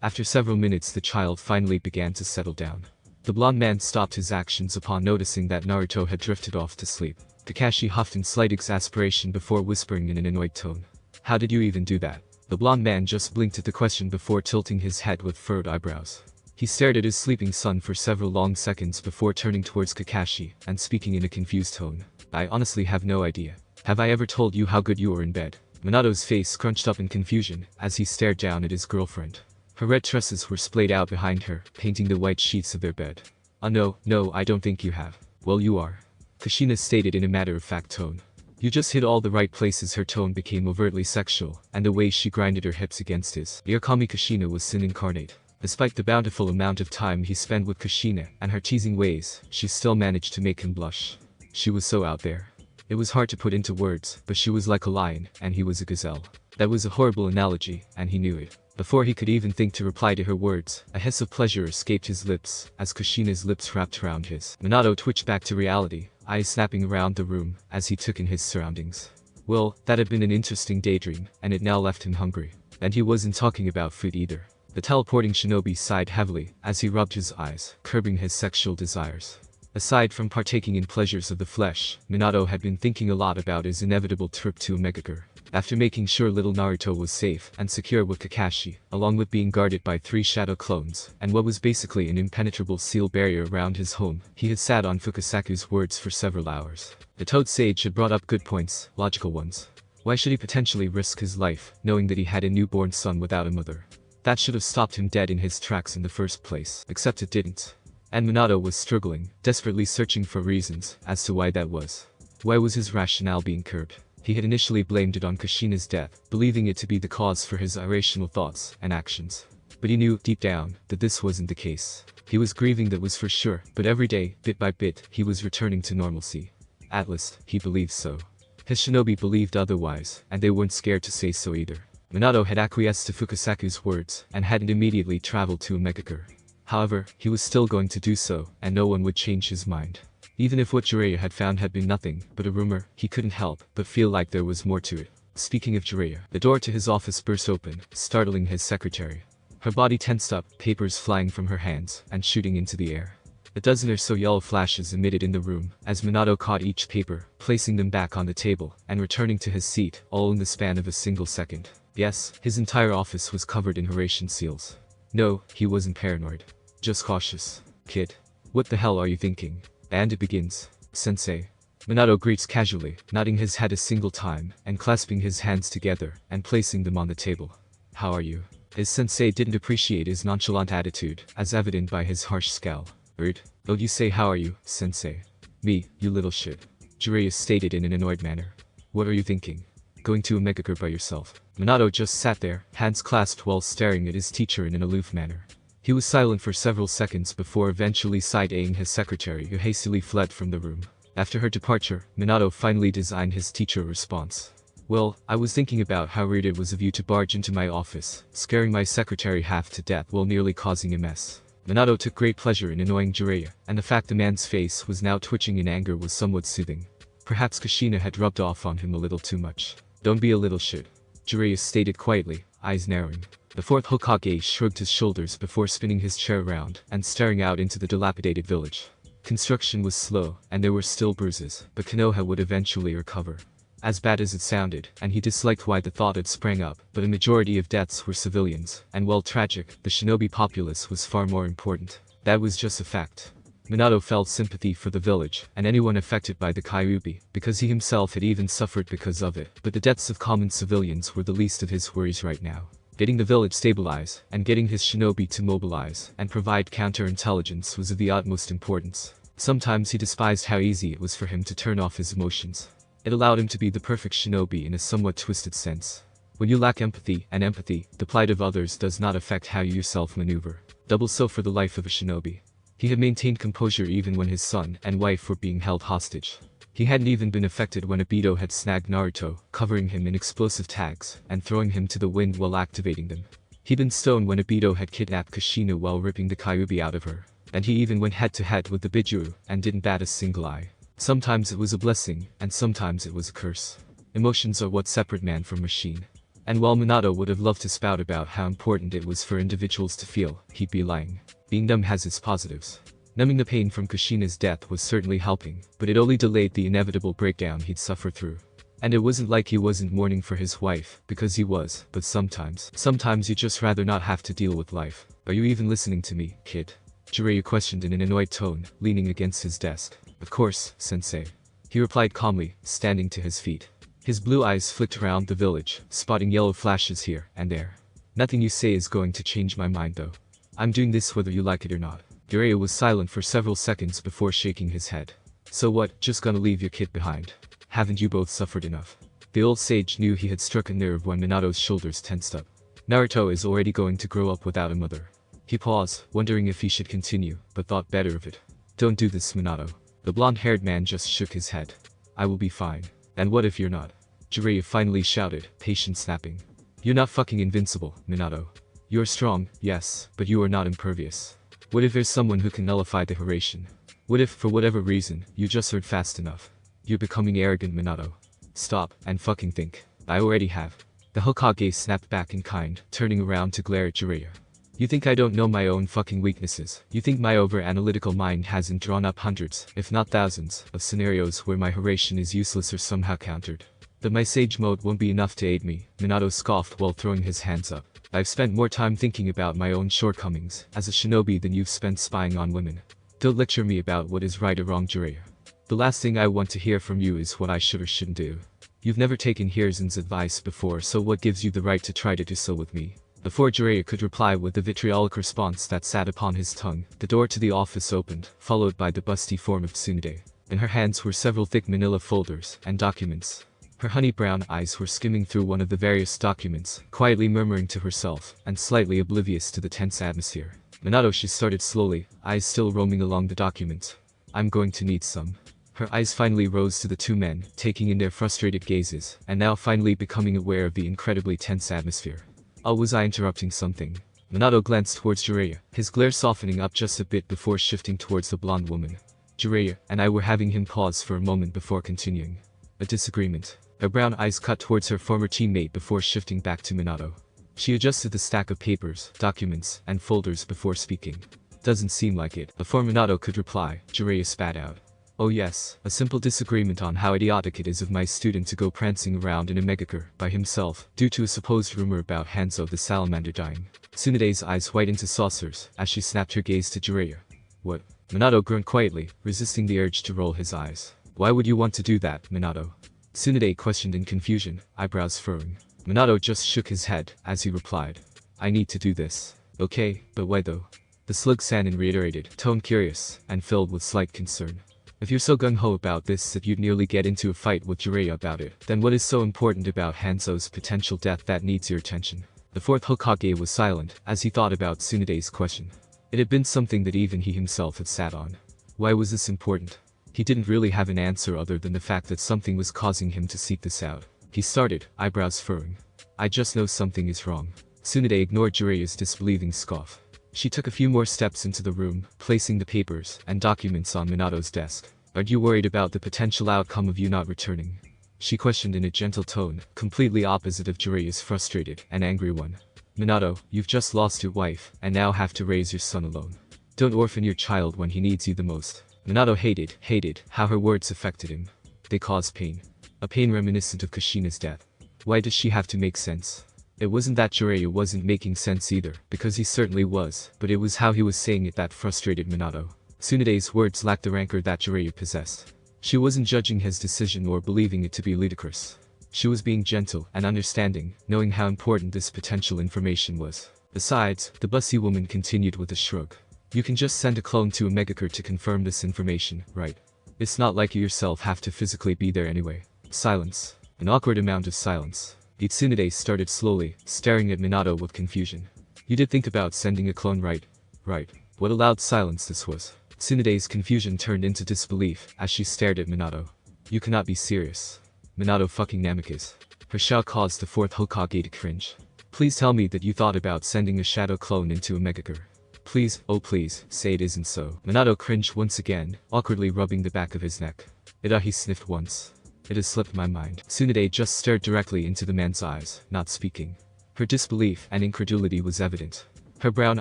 After several minutes, the child finally began to settle down. The blonde man stopped his actions upon noticing that Naruto had drifted off to sleep. Kakashi huffed in slight exasperation before whispering in an annoyed tone. How did you even do that? The blonde man just blinked at the question before tilting his head with furrowed eyebrows. He stared at his sleeping son for several long seconds before turning towards Kakashi and speaking in a confused tone. I honestly have no idea. Have I ever told you how good you were in bed? Minato's face scrunched up in confusion as he stared down at his girlfriend. Her red tresses were splayed out behind her, painting the white sheets of their bed. No, I don't think you have. Well, you are. Kushina stated in a matter-of-fact tone. You just hit all the right places. Her tone became overtly sexual, and the way she grinded her hips against his. Irkami Kushina was sin incarnate. Despite the bountiful amount of time he spent with Kushina and her teasing ways, she still managed to make him blush. She was so out there. It was hard to put into words, but she was like a lion, and he was a gazelle. That was a horrible analogy, and he knew it. Before he could even think to reply to her words, a hiss of pleasure escaped his lips, as Kushina's lips wrapped around his. Minato twitched back to reality, eyes snapping around the room, as he took in his surroundings. Well, that had been an interesting daydream, and it now left him hungry. And he wasn't talking about food either. The teleporting shinobi sighed heavily, as he rubbed his eyes, curbing his sexual desires. Aside from partaking in pleasures of the flesh, Minato had been thinking a lot about his inevitable trip to Omegakure. After making sure little Naruto was safe and secure with Kakashi, along with being guarded by 3 shadow clones, and what was basically an impenetrable seal barrier around his home, he had sat on Fukasaku's words for several hours. The Toad Sage had brought up good points, logical ones. Why should he potentially risk his life, knowing that he had a newborn son without a mother? That should have stopped him dead in his tracks in the first place, except it didn't. And Minato was struggling, desperately searching for reasons as to why that was. Why was his rationale being curbed? He had initially blamed it on Kushina's death, believing it to be the cause for his irrational thoughts and actions. But he knew, deep down, that this wasn't the case. He was grieving, that was for sure, but every day, bit by bit, he was returning to normalcy. At least, he believed so. His shinobi believed otherwise, and they weren't scared to say so either. Minato had acquiesced to Fukasaku's words, and hadn't immediately traveled to Omegakure. However, he was still going to do so, and no one would change his mind. Even if what Jiraiya had found had been nothing but a rumor, he couldn't help but feel like there was more to it. Speaking of Jiraiya, the door to his office burst open, startling his secretary. Her body tensed up, papers flying from her hands and shooting into the air. A dozen or so yellow flashes emitted in the room, as Minato caught each paper, placing them back on the table, and returning to his seat, all in the span of a single second. Yes, his entire office was covered in Horatian seals. No, he wasn't paranoid. Just cautious. Kid. What the hell are you thinking? And it begins. Sensei. Minato greets casually, nodding his head a single time, and clasping his hands together, and placing them on the table. How are you? His sensei didn't appreciate his nonchalant attitude, as evident by his harsh scowl. Rude. Don't you say how are you, sensei? Me, you little shit. Jiraiya stated in an annoyed manner. What are you thinking? Going to Omegakure by yourself? Minato just sat there, hands clasped while staring at his teacher in an aloof manner. He was silent for several seconds before eventually side-eyeing his secretary, who hastily fled from the room. After her departure, Minato finally designed his teacher a response. Well, I was thinking about how rude it was of you to barge into my office, scaring my secretary half to death while nearly causing a mess. Minato took great pleasure in annoying Jiraiya, and the fact the man's face was now twitching in anger was somewhat soothing. Perhaps Kushina had rubbed off on him a little too much. Don't be a little shit, Jiraiya stated quietly, eyes narrowing. The fourth Hokage shrugged his shoulders before spinning his chair around and staring out into the dilapidated village. Construction was slow, and there were still bruises, but Konoha would eventually recover. As bad as it sounded, and he disliked why the thought had sprang up, but a majority of deaths were civilians, and while tragic, the shinobi populace was far more important. That was just a fact. Minato felt sympathy for the village, and anyone affected by the Kyuubi, because he himself had even suffered because of it, but the deaths of common civilians were the least of his worries right now. Getting the village stabilized, and getting his shinobi to mobilize, and provide counterintelligence was of the utmost importance. Sometimes he despised how easy it was for him to turn off his emotions. It allowed him to be the perfect shinobi in a somewhat twisted sense. When you lack empathy, the plight of others does not affect how you yourself maneuver. Double so for the life of a shinobi. He had maintained composure even when his son and wife were being held hostage. He hadn't even been affected when Obito had snagged Naruto, covering him in explosive tags, and throwing him to the wind while activating them. He'd been stoned when Obito had kidnapped Kushina while ripping the Kyuubi out of her. And he even went head-to-head with the Bijuu, and didn't bat a single eye. Sometimes it was a blessing, and sometimes it was a curse. Emotions are what separate man from machine. And while Minato would have loved to spout about how important it was for individuals to feel, he'd be lying. Being numb has its positives. Numbing the pain from Kushina's death was certainly helping, but it only delayed the inevitable breakdown he'd suffer through. And it wasn't like he wasn't mourning for his wife, because he was, but sometimes you'd just rather not have to deal with life. Are you even listening to me, kid? Jiraiya questioned in an annoyed tone, leaning against his desk. Of course, sensei. He replied calmly, standing to his feet. His blue eyes flicked around the village, spotting yellow flashes here and there. Nothing you say is going to change my mind though. I'm doing this whether you like it or not. Jiraiya was silent for several seconds before shaking his head. So what, just gonna leave your kid behind? Haven't you both suffered enough? The old sage knew he had struck a nerve when Minato's shoulders tensed up. Naruto is already going to grow up without a mother. He paused, wondering if he should continue, but thought better of it. Don't do this, Minato. The blonde-haired man just shook his head. I will be fine. And what if you're not? Jiraiya finally shouted, patience snapping. You're not fucking invincible, Minato. You're strong, yes, but you are not impervious. What if there's someone who can nullify the Hiraishin? What if, for whatever reason, you just heard fast enough? You're becoming arrogant, Minato. Stop, and fucking think. I already have. The Hokage snapped back in kind, turning around to glare at Jiraiya. You think I don't know my own fucking weaknesses? You think my over-analytical mind hasn't drawn up hundreds, if not thousands, of scenarios where my Hiraishin is useless or somehow countered? That my sage mode won't be enough to aid me, Minato scoffed while throwing his hands up. I've spent more time thinking about my own shortcomings as a shinobi than you've spent spying on women. Don't lecture me about what is right or wrong, Jiraiya. The last thing I want to hear from you is what I should or shouldn't do. You've never taken Hiruzen's advice before, so what gives you the right to try to do so with me? Before Jiraiya could reply with the vitriolic response that sat upon his tongue, the door to the office opened, followed by the busty form of Tsunade. In her hands were several thick manila folders and documents. Her honey-brown eyes were skimming through one of the various documents, quietly murmuring to herself, and slightly oblivious to the tense atmosphere. Minato, she started slowly, eyes still roaming along the document. I'm going to need some. Her eyes finally rose to the two men, taking in their frustrated gazes, and now finally becoming aware of the incredibly tense atmosphere. Oh, was I interrupting something? Minato glanced towards Jiraiya, his glare softening up just a bit before shifting towards the blonde woman. Jiraiya and I were having him pause for a moment before continuing. A disagreement. Her brown eyes cut towards her former teammate before shifting back to Minato. She adjusted the stack of papers, documents, and folders before speaking. Doesn't seem like it. Before Minato could reply, Jiraiya spat out. Oh yes, a simple disagreement on how idiotic it is of my student to go prancing around in a megacar by himself, due to a supposed rumor about Hanzo the salamander dying. Tsunade's eyes whitened to saucers, as she snapped her gaze to Jiraiya. What? Minato groaned quietly, resisting the urge to roll his eyes. Why would you want to do that, Minato? Tsunade questioned in confusion, eyebrows furrowing. Minato just shook his head, as he replied. I need to do this. Okay, but why though? The slug Sanin reiterated, tone curious, and filled with slight concern. If you're so gung-ho about this that you'd nearly get into a fight with Jiraiya about it, then what is so important about Hanzo's potential death that needs your attention? The fourth Hokage was silent, as he thought about Tsunade's question. It had been something that even he himself had sat on. Why was this important? He didn't really have an answer other than the fact that something was causing him to seek this out. He started, eyebrows furrowing. I just know something is wrong. Tsunade ignored Jiraiya's disbelieving scoff. She took a few more steps into the room, placing the papers and documents on Minato's desk. Aren't you worried about the potential outcome of you not returning? She questioned in a gentle tone, completely opposite of Jiraiya's frustrated and angry one. Minato, you've just lost your wife, and now have to raise your son alone. Don't orphan your child when he needs you the most. Minato hated how her words affected him. They caused pain. A pain reminiscent of Kushina's death. Why does she have to make sense? It wasn't that Jiraiya wasn't making sense either, because he certainly was, but it was how he was saying it that frustrated Minato. Tsunade's words lacked the rancor that Jiraiya possessed. She wasn't judging his decision or believing it to be ludicrous. She was being gentle and understanding, knowing how important this potential information was. Besides, the bussy woman continued with a shrug. You can just send a clone to a Megakure to confirm this information, right? It's not like you yourself have to physically be there anyway. Silence. An awkward amount of silence. Tsunade started slowly, staring at Minato with confusion. You did think about sending a clone, right? Right. What a loud silence this was. Tsunade's confusion turned into disbelief as she stared at Minato. You cannot be serious. Minato fucking Namikaze. Her shout caused the fourth Hokage to cringe. Please tell me that you thought about sending a shadow clone into a Megakure. Please, oh please, say it isn't so. Minato cringed once again, awkwardly rubbing the back of his neck. He sniffed once. It has slipped my mind. Tsunade just stared directly into the man's eyes, not speaking. Her disbelief and incredulity was evident. Her brown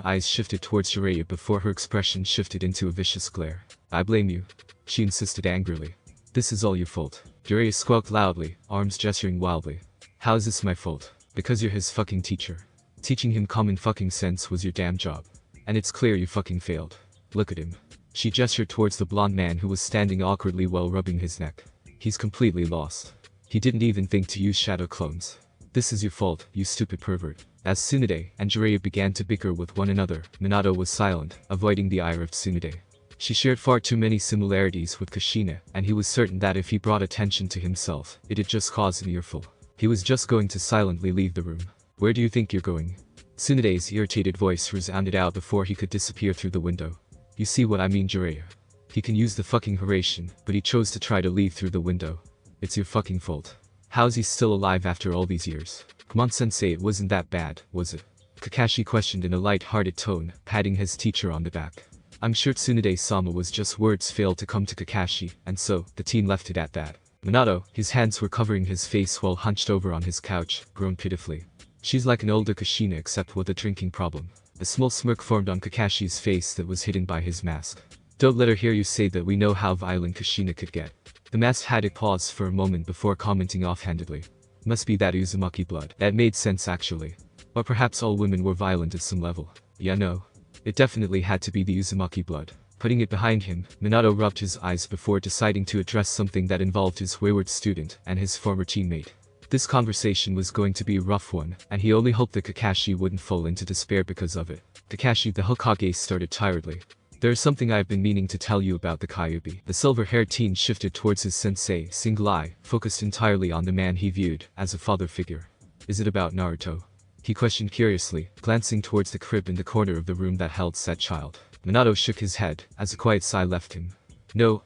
eyes shifted towards Jiraiya before her expression shifted into a vicious glare. I blame you. She insisted angrily. This is all your fault. Jiraiya squawked loudly, arms gesturing wildly. How is this my fault? Because you're his fucking teacher. Teaching him common fucking sense was your damn job. And it's clear you fucking failed. Look at him. She gestured towards the blonde man who was standing awkwardly while rubbing his neck. He's completely lost. He didn't even think to use shadow clones. This is your fault, you stupid pervert. As Tsunade and Jiraiya began to bicker with one another, Minato was silent, avoiding the ire of Tsunade. She shared far too many similarities with Kushina, and he was certain that if he brought attention to himself, it'd just cause an earful. He was just going to silently leave the room. Where do you think you're going? Tsunade's irritated voice resounded out before he could disappear through the window. You see what I mean, Jiraiya? He can use the fucking Horatian, but he chose to try to leave through the window. It's your fucking fault. How's he still alive after all these years? Come on sensei, it wasn't that bad, was it? Kakashi questioned in a light-hearted tone, patting his teacher on the back. I'm sure Tsunade-sama was just words failed to come to Kakashi, and so, the teen left it at that. Minato, his hands were covering his face while hunched over on his couch, groaned pitifully. She's like an older Kushina except with a drinking problem. A small smirk formed on Kakashi's face that was hidden by his mask. Don't let her hear you say that we know how violent Kushina could get. The masked had to pause for a moment before commenting offhandedly. Must be that Uzumaki blood. That made sense actually. Or perhaps all women were violent at some level. Yeah no. It definitely had to be the Uzumaki blood. Putting it behind him, Minato rubbed his eyes before deciding to address something that involved his wayward student and his former teammate. This conversation was going to be a rough one, and he only hoped that Kakashi wouldn't fall into despair because of it. Kakashi the Hokage started tiredly. There's something I've been meaning to tell you about the Kyuubi. The silver-haired teen shifted towards his sensei, single eye, focused entirely on the man he viewed as a father figure. Is it about Naruto? He questioned curiously, glancing towards the crib in the corner of the room that held said child. Minato shook his head, as a quiet sigh left him. No,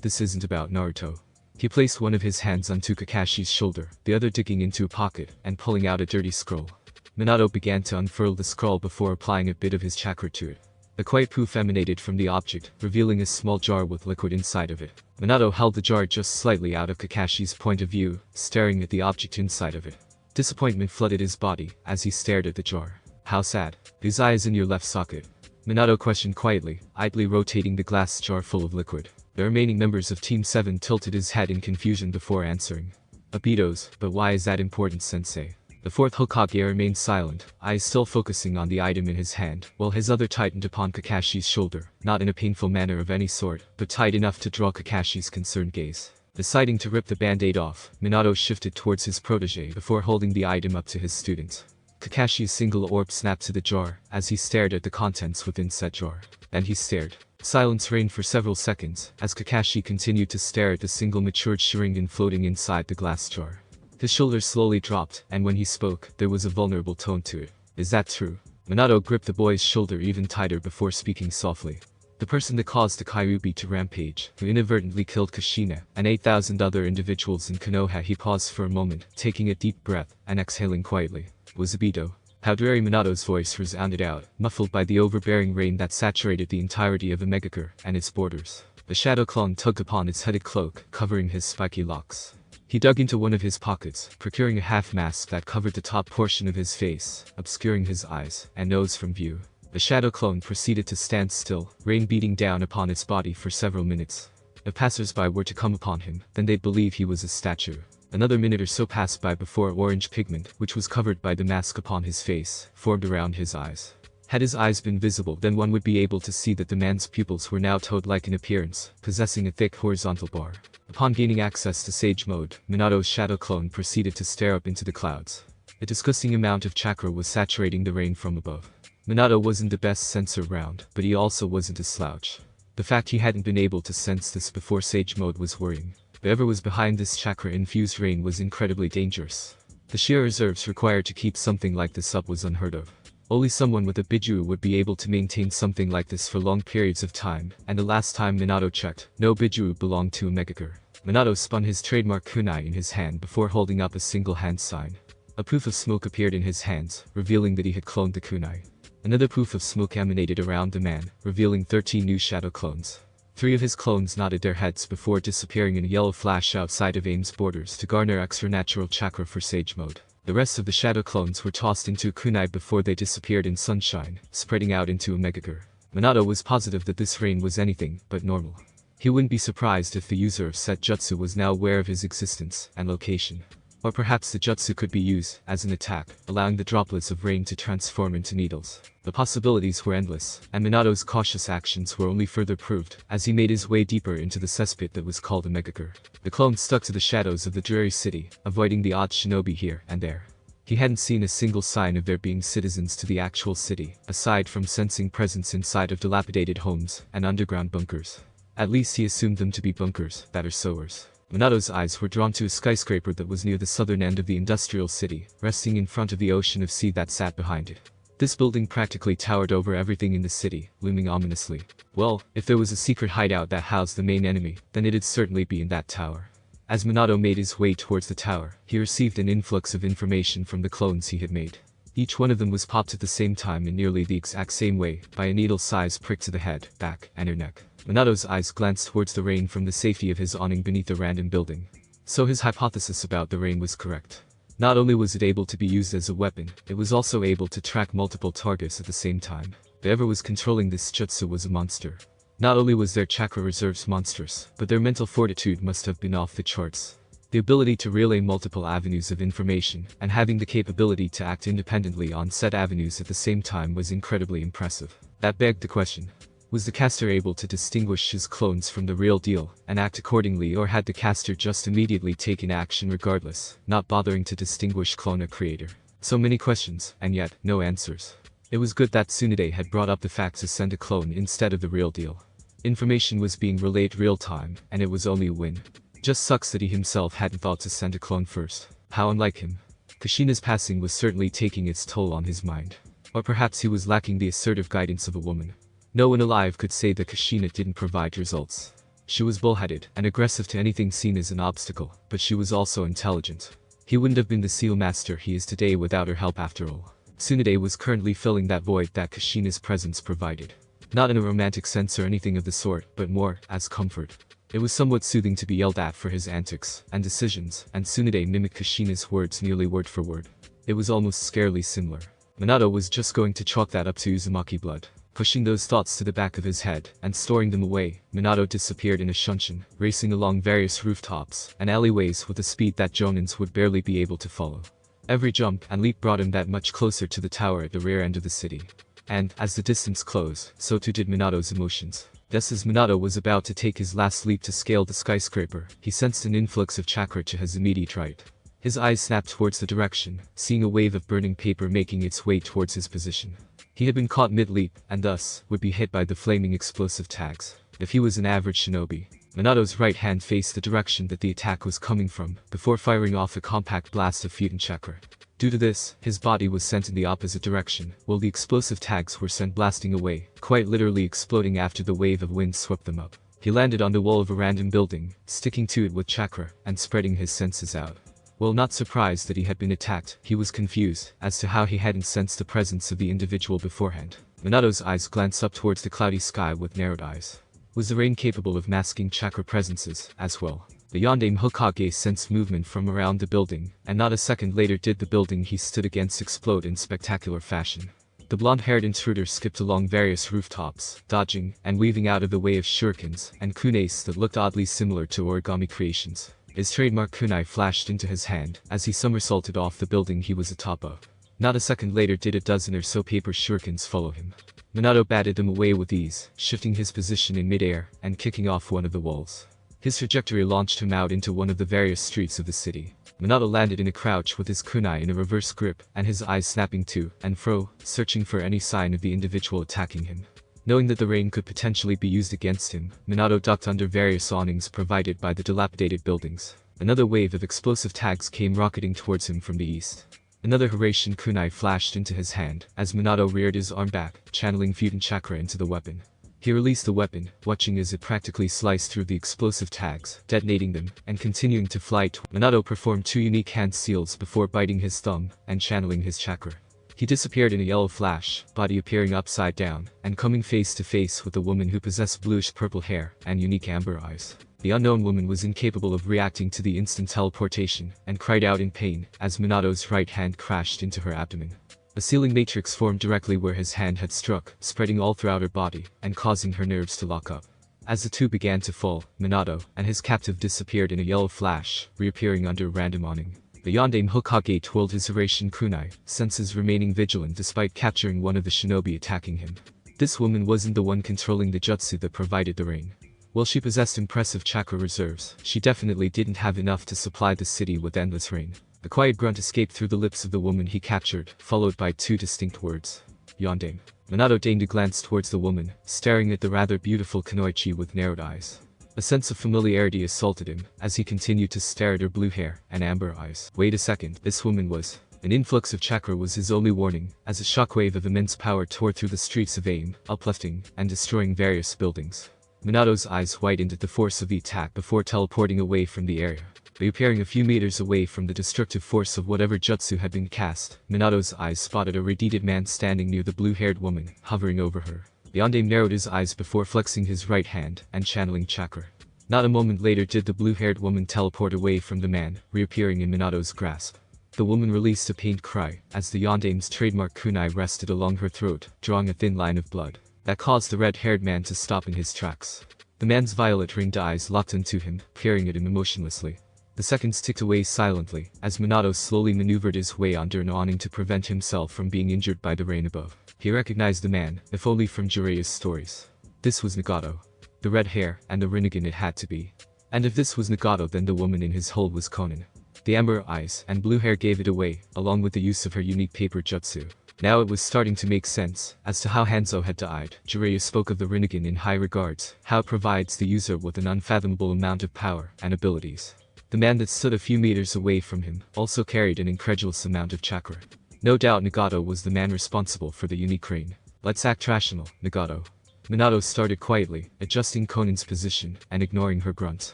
this isn't about Naruto. He placed one of his hands onto Kakashi's shoulder, the other digging into a pocket and pulling out a dirty scroll. Minato began to unfurl the scroll before applying a bit of his chakra to it. A quiet poof emanated from the object, revealing a small jar with liquid inside of it. Minato held the jar just slightly out of Kakashi's point of view, staring at the object inside of it. Disappointment flooded his body as he stared at the jar. How sad. His eye is in your left socket. Minato questioned quietly, idly rotating the glass jar full of liquid. The remaining members of Team 7 tilted his head in confusion before answering. Abitos, but why is that important, sensei? The fourth Hokage remained silent, eyes still focusing on the item in his hand, while his other tightened upon Kakashi's shoulder, not in a painful manner of any sort, but tight enough to draw Kakashi's concerned gaze. Deciding to rip the band-aid off, Minato shifted towards his protege before holding the item up to his student. Kakashi's single orb snapped to the jar, as he stared at the contents within said jar. And he stared. Silence reigned for several seconds, as Kakashi continued to stare at the single matured Sharingan floating inside the glass jar. His shoulders slowly dropped, and when he spoke, there was a vulnerable tone to it. Is that true? Minato gripped the boy's shoulder even tighter before speaking softly. The person that caused the Kyuubi to rampage, who inadvertently killed Kushina and 8,000 other individuals in Konoha. He paused for a moment, taking a deep breath and exhaling quietly. Was Obito. How dare Minato's voice resounded out, muffled by the overbearing rain that saturated the entirety of Omegakure and its borders. The shadow clone tugged upon its hooded cloak, covering his spiky locks. He dug into one of his pockets, procuring a half mask that covered the top portion of his face, obscuring his eyes and nose from view. The shadow clone proceeded to stand still, rain beating down upon its body for several minutes. If passers-by were to come upon him, then they'd believe he was a statue. Another minute or so passed by before orange pigment, which was covered by the mask upon his face, formed around his eyes. Had his eyes been visible, then one would be able to see that the man's pupils were now toad-like in appearance, possessing a thick horizontal bar. Upon gaining access to Sage Mode, Minato's shadow clone proceeded to stare up into the clouds. A disgusting amount of chakra was saturating the rain from above. Minato wasn't the best senser around, but he also wasn't a slouch. The fact he hadn't been able to sense this before Sage Mode was worrying. Whoever was behind this chakra-infused rain was incredibly dangerous. The sheer reserves required to keep something like this up was unheard of. Only someone with a Bijuu would be able to maintain something like this for long periods of time, and the last time Minato checked, no Bijuu belonged to Omegakure. Minato spun his trademark kunai in his hand before holding up a single hand sign. A poof of smoke appeared in his hands, revealing that he had cloned the kunai. Another poof of smoke emanated around the man, revealing 13 new shadow clones. 3 of his clones nodded their heads before disappearing in a yellow flash outside of Aim's borders to garner extra natural chakra for Sage Mode. The rest of the shadow clones were tossed into a kunai before they disappeared in sunshine, spreading out into Omegakure. Minato was positive that this rain was anything but normal. He wouldn't be surprised if the user of Set Jutsu was now aware of his existence and location. Or perhaps the jutsu could be used as an attack, allowing the droplets of rain to transform into needles. The possibilities were endless, and Minato's cautious actions were only further proved as he made his way deeper into the cesspit that was called Omegakure. The clone stuck to the shadows of the dreary city, avoiding the odd shinobi here and there. He hadn't seen a single sign of there being citizens to the actual city, aside from sensing presence inside of dilapidated homes and underground bunkers. At least he assumed them to be bunkers that are sewers. Minato's eyes were drawn to a skyscraper that was near the southern end of the industrial city, resting in front of the ocean of sea that sat behind it. This building practically towered over everything in the city, looming ominously. Well, if there was a secret hideout that housed the main enemy, then it'd certainly be in that tower. As Minato made his way towards the tower, he received an influx of information from the clones he had made. Each one of them was popped at the same time in nearly the exact same way, by a needle-sized prick to the head, back, and her neck. Minato's eyes glanced towards the rain from the safety of his awning beneath a random building. So his hypothesis about the rain was correct. Not only was it able to be used as a weapon, it was also able to track multiple targets at the same time. Whoever was controlling this jutsu was a monster. Not only was their chakra reserves monstrous, but their mental fortitude must have been off the charts. The ability to relay multiple avenues of information, and having the capability to act independently on said avenues at the same time was incredibly impressive. That begged the question. Was the caster able to distinguish his clones from the real deal, and act accordingly, or had the caster just immediately taken action regardless, not bothering to distinguish clone or creator? So many questions, and yet, no answers. It was good that Tsunade had brought up the fact to send a clone instead of the real deal. Information was being relayed real time, and it was only a win. Just sucks that he himself hadn't thought to send a clone first. How unlike him. Kushina's passing was certainly taking its toll on his mind. Or perhaps he was lacking the assertive guidance of a woman. No one alive could say that Kushina didn't provide results. She was bullheaded and aggressive to anything seen as an obstacle, but she was also intelligent. He wouldn't have been the seal master he is today without her help after all. Tsunade was currently filling that void that Kushina's presence provided. Not in a romantic sense or anything of the sort, but more as comfort. It was somewhat soothing to be yelled at for his antics and decisions, and Tsunade mimicked Kushina's words nearly word for word. It was almost scarily similar. Minato was just going to chalk that up to Uzumaki blood. Pushing those thoughts to the back of his head and storing them away, Minato disappeared in a shunshin, racing along various rooftops and alleyways with a speed that jonins would barely be able to follow. Every jump and leap brought him that much closer to the tower at the rear end of the city. And, as the distance closed, so too did Minato's emotions. Just as Minato was about to take his last leap to scale the skyscraper, he sensed an influx of chakra to his immediate right. His eyes snapped towards the direction, seeing a wave of burning paper making its way towards his position. He had been caught mid-leap, and thus, would be hit by the flaming explosive tags. If he was an average shinobi, Minato's right hand faced the direction that the attack was coming from, before firing off a compact blast of Futon chakra. Due to this, his body was sent in the opposite direction, while the explosive tags were sent blasting away, quite literally exploding after the wave of wind swept them up. He landed on the wall of a random building, sticking to it with chakra, and spreading his senses out. While not surprised that he had been attacked, he was confused as to how he hadn't sensed the presence of the individual beforehand. Minato's eyes glanced up towards the cloudy sky with narrowed eyes. Was the rain capable of masking chakra presences, as well? The Yondaime Hokage sensed movement from around the building, and not a second later did the building he stood against explode in spectacular fashion. The blonde-haired intruder skipped along various rooftops, dodging and weaving out of the way of shurikens and kunais that looked oddly similar to origami creations. His trademark kunai flashed into his hand as he somersaulted off the building he was atop of. Not a second later did a dozen or so paper shurikens follow him. Minato batted them away with ease, shifting his position in midair and kicking off one of the walls. His trajectory launched him out into one of the various streets of the city. Minato landed in a crouch with his kunai in a reverse grip and his eyes snapping to and fro, searching for any sign of the individual attacking him. Knowing that the rain could potentially be used against him, Minato ducked under various awnings provided by the dilapidated buildings. Another wave of explosive tags came rocketing towards him from the east. Another Hiraishin kunai flashed into his hand as Minato reared his arm back, channeling Futon chakra into the weapon. He released the weapon, watching as it practically sliced through the explosive tags, detonating them, and continuing to fly. Minato performed 2 unique hand seals before biting his thumb and channeling his chakra. He disappeared in a yellow flash, body appearing upside down, and coming face to face with a woman who possessed bluish-purple hair and unique amber eyes. The unknown woman was incapable of reacting to the instant teleportation, and cried out in pain as Minato's right hand crashed into her abdomen. A sealing matrix formed directly where his hand had struck, spreading all throughout her body, and causing her nerves to lock up. As the two began to fall, Minato and his captive disappeared in a yellow flash, reappearing under a random awning. The Yondaime Hokage twirled his Hiraishin kunai, senses remaining vigilant despite capturing one of the shinobi attacking him. This woman wasn't the one controlling the jutsu that provided the rain. While she possessed impressive chakra reserves, she definitely didn't have enough to supply the city with endless rain. A quiet grunt escaped through the lips of the woman he captured, followed by 2 distinct words. Yondaime. Minato deigned a glance towards the woman, staring at the rather beautiful kunoichi with narrowed eyes. A sense of familiarity assaulted him, as he continued to stare at her blue hair and amber eyes. Wait a second, this woman was... An influx of chakra was his only warning, as a shockwave of immense power tore through the streets of AIM, uplifting and destroying various buildings. Minato's eyes widened at the force of the attack before teleporting away from the area. Reappearing a few meters away from the destructive force of whatever jutsu had been cast, Minato's eyes spotted a red-headed man standing near the blue-haired woman, hovering over her. The Yondaime narrowed his eyes before flexing his right hand and channeling chakra. Not a moment later did the blue-haired woman teleport away from the man, reappearing in Minato's grasp. The woman released a pained cry, as the Yondaime's trademark kunai rested along her throat, drawing a thin line of blood. That caused the red-haired man to stop in his tracks. The man's violet-ringed eyes locked into him, peering at him emotionlessly. The seconds ticked away silently, as Minato slowly maneuvered his way under an awning to prevent himself from being injured by the rain above. He recognized the man, if only from Jiraiya's stories. This was Nagato. The red hair, and the Rinnegan it had to be. And if this was Nagato, then the woman in his hold was Konan. The amber eyes and blue hair gave it away, along with the use of her unique paper jutsu. Now it was starting to make sense, as to how Hanzo had died. Jiraiya spoke of the Rinnegan in high regards, how it provides the user with an unfathomable amount of power and abilities. The man that stood a few meters away from him also carried an incredulous amount of chakra. No doubt Nagato was the man responsible for the unique rain. Let's act rational, Nagato. Minato started quietly, adjusting Konan's position and ignoring her grunts.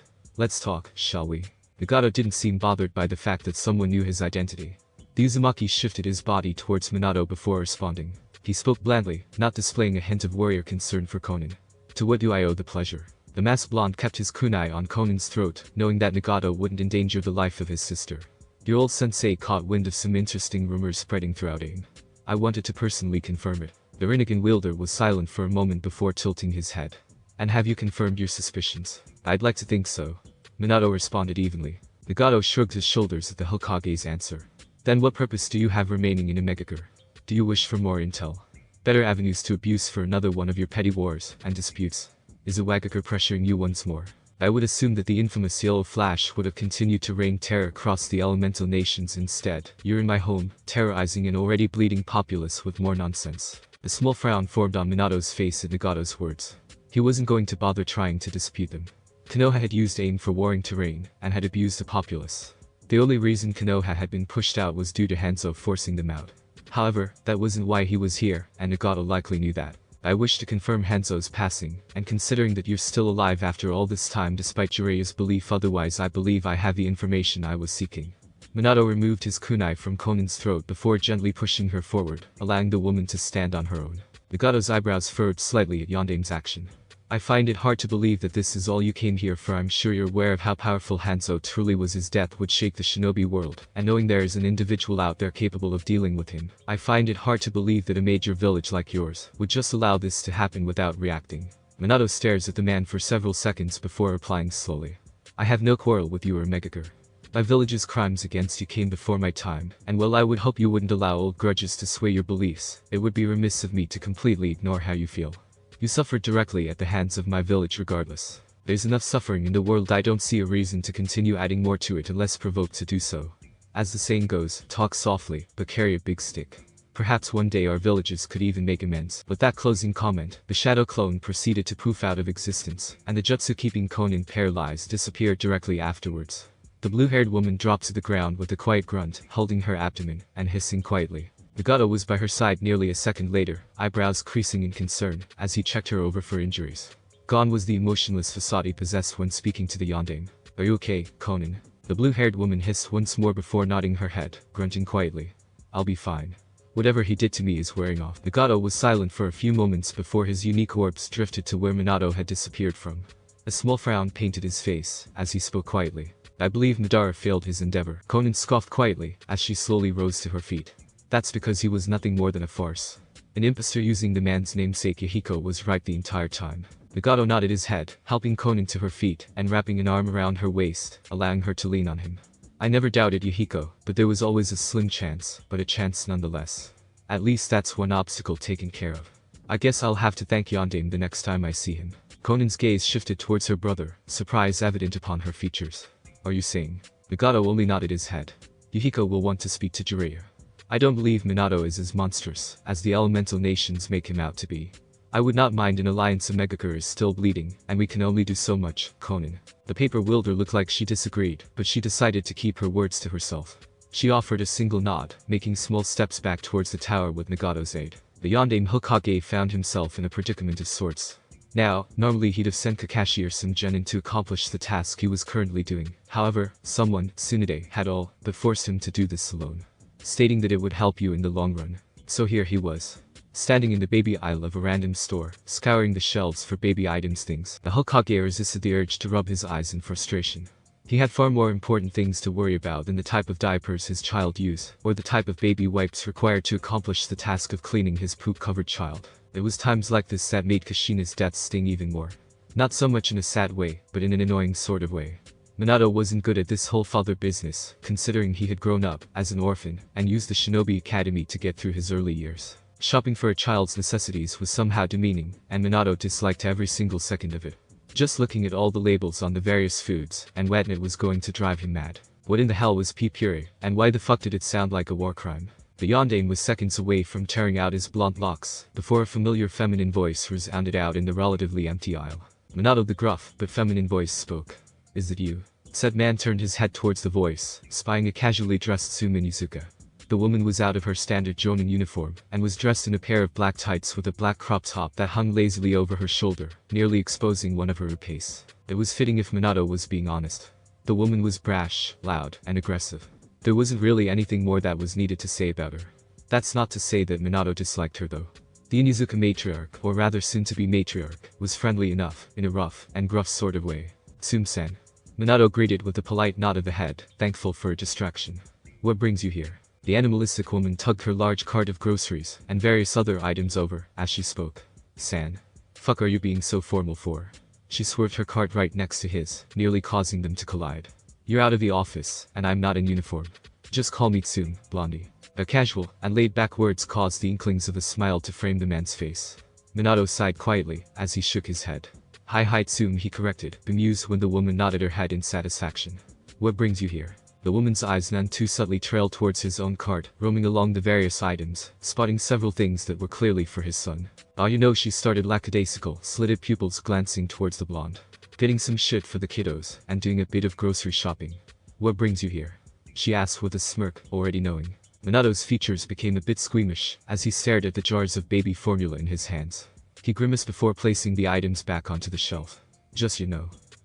Let's talk, shall we? Nagato didn't seem bothered by the fact that someone knew his identity. The Uzumaki shifted his body towards Minato before responding. He spoke blandly, not displaying a hint of warrior concern for Konan. To what do I owe the pleasure? The masked blonde kept his kunai on Konan's throat, knowing that Nagato wouldn't endanger the life of his sister. Your old sensei caught wind of some interesting rumors spreading throughout AIM. I wanted to personally confirm it. The Rinnegan wielder was silent for a moment before tilting his head. And have you confirmed your suspicions? I'd like to think so. Minato responded evenly. Nagato shrugged his shoulders at the Hokage's answer. Then what purpose do you have remaining in Imegakure? Do you wish for more intel? Better avenues to abuse for another one of your petty wars and disputes? Is Iwagakure pressuring you once more? I would assume that the infamous yellow flash would have continued to rain terror across the elemental nations instead. You're in my home, terrorizing an already bleeding populace with more nonsense. A small frown formed on Minato's face at Nagato's words. He wasn't going to bother trying to dispute them. Konoha had used AIM for warring terrain, and had abused the populace. The only reason Konoha had been pushed out was due to Hanzo forcing them out. However, that wasn't why he was here, and Nagato likely knew that. I wish to confirm Hanzo's passing, and considering that you're still alive after all this time despite Jiraiya's belief otherwise, I believe I have the information I was seeking. Minato removed his kunai from Konan's throat before gently pushing her forward, allowing the woman to stand on her own. Nagato's eyebrows furrowed slightly at Yandame's action. I find it hard to believe that this is all you came here for. I'm sure you're aware of how powerful Hanzo truly was. His death would shake the shinobi world, and knowing there is an individual out there capable of dealing with him, I find it hard to believe that a major village like yours would just allow this to happen without reacting. Minato stares at the man for several seconds before replying slowly. I have no quarrel with you or Megakure. My village's crimes against you came before my time, and while I would hope you wouldn't allow old grudges to sway your beliefs, it would be remiss of me to completely ignore how you feel. You suffered directly at the hands of my village regardless. There's enough suffering in the world. I don't see a reason to continue adding more to it unless provoked to do so. As the saying goes, talk softly, but carry a big stick. Perhaps one day our villages could even make amends. With that closing comment, the shadow clone proceeded to poof out of existence, and the jutsu keeping Konan paralyzed disappeared directly afterwards. The blue-haired woman dropped to the ground with a quiet grunt, holding her abdomen, and hissing quietly. Nagato was by her side nearly a second later, eyebrows creasing in concern, as he checked her over for injuries. Gone was the emotionless facade he possessed when speaking to the yandame. Are you okay, Konan? The blue-haired woman hissed once more before nodding her head, grunting quietly. I'll be fine. Whatever he did to me is wearing off. Nagato was silent for a few moments before his unique orbs drifted to where Minato had disappeared from. A small frown painted his face, as he spoke quietly. I believe Madara failed his endeavor. Konan scoffed quietly, as she slowly rose to her feet. That's because he was nothing more than a farce. An impostor using the man's namesake Yahiko was right the entire time. Nagato nodded his head, helping Konan to her feet, and wrapping an arm around her waist, allowing her to lean on him. I never doubted Yahiko, but there was always a slim chance, but a chance nonetheless. At least that's one obstacle taken care of. I guess I'll have to thank Yandame the next time I see him. Konan's gaze shifted towards her brother, surprise evident upon her features. Are you saying? Nagato only nodded his head. Yahiko will want to speak to Jiraiya. I don't believe Minato is as monstrous as the elemental nations make him out to be. I would not mind an alliance. Megakure is still bleeding, and we can only do so much, Konan. The paper wielder looked like she disagreed, but she decided to keep her words to herself. She offered a single nod, making small steps back towards the tower with Nagato's aid. The Yandame Hokage found himself in a predicament of sorts. Now, normally he'd have sent Kakashi or some genin to accomplish the task he was currently doing. However, someone, Tsunade, had all but forced him to do this alone, stating that it would help you in the long run. So here he was, standing in the baby aisle of a random store, scouring the shelves for baby items things. The Hokage resisted the urge to rub his eyes in frustration. He had far more important things to worry about than the type of diapers his child used, or the type of baby wipes required to accomplish the task of cleaning his poop-covered child. It was times like this that made Kushina's death sting even more. Not so much in a sad way, but in an annoying sort of way. Minato wasn't good at this whole father business, considering he had grown up as an orphan and used the Shinobi Academy to get through his early years. Shopping for a child's necessities was somehow demeaning, and Minato disliked every single second of it. Just looking at all the labels on the various foods and whatnot was going to drive him mad. What in the hell was pea puree, and why the fuck did it sound like a war crime? The Yandame was seconds away from tearing out his blonde locks, before a familiar feminine voice resounded out in the relatively empty aisle. Minato, the gruff but feminine voice, spoke. Is it you? Said man turned his head towards the voice, spying a casually dressed Tsume Nizuka. The woman was out of her standard jonin uniform, and was dressed in a pair of black tights with a black crop top that hung lazily over her shoulder, nearly exposing one of her ribcage. It was fitting if Minato was being honest. The woman was brash, loud, and aggressive. There wasn't really anything more that was needed to say about her. That's not to say that Minato disliked her though. The Onizuka matriarch, or rather soon-to-be matriarch, was friendly enough, in a rough and gruff sort of way. Tsume-san. Minato greeted with a polite nod of the head, thankful for a distraction. What brings you here? The animalistic woman tugged her large cart of groceries and various other items over as she spoke. San. Fuck are you being so formal for? She swerved her cart right next to his, nearly causing them to collide. You're out of the office, and I'm not in uniform. Just call me Tsume, blondie. Her casual and laid-back words caused the inklings of a smile to frame the man's face. Minato sighed quietly as he shook his head. Hi Tsume, he corrected, bemused when the woman nodded her head in satisfaction. What brings you here? The woman's eyes none too subtly trailed towards his own cart, roaming along the various items, spotting several things that were clearly for his son. You know, she started lackadaisical, slitted pupils glancing towards the blonde. Getting some shit for the kiddos, and doing a bit of grocery shopping. What brings you here? she asked with a smirk, already knowing. Minato's features became a bit squeamish as he stared at the jars of baby formula in his hands. He grimaced before placing the items back onto the shelf. Just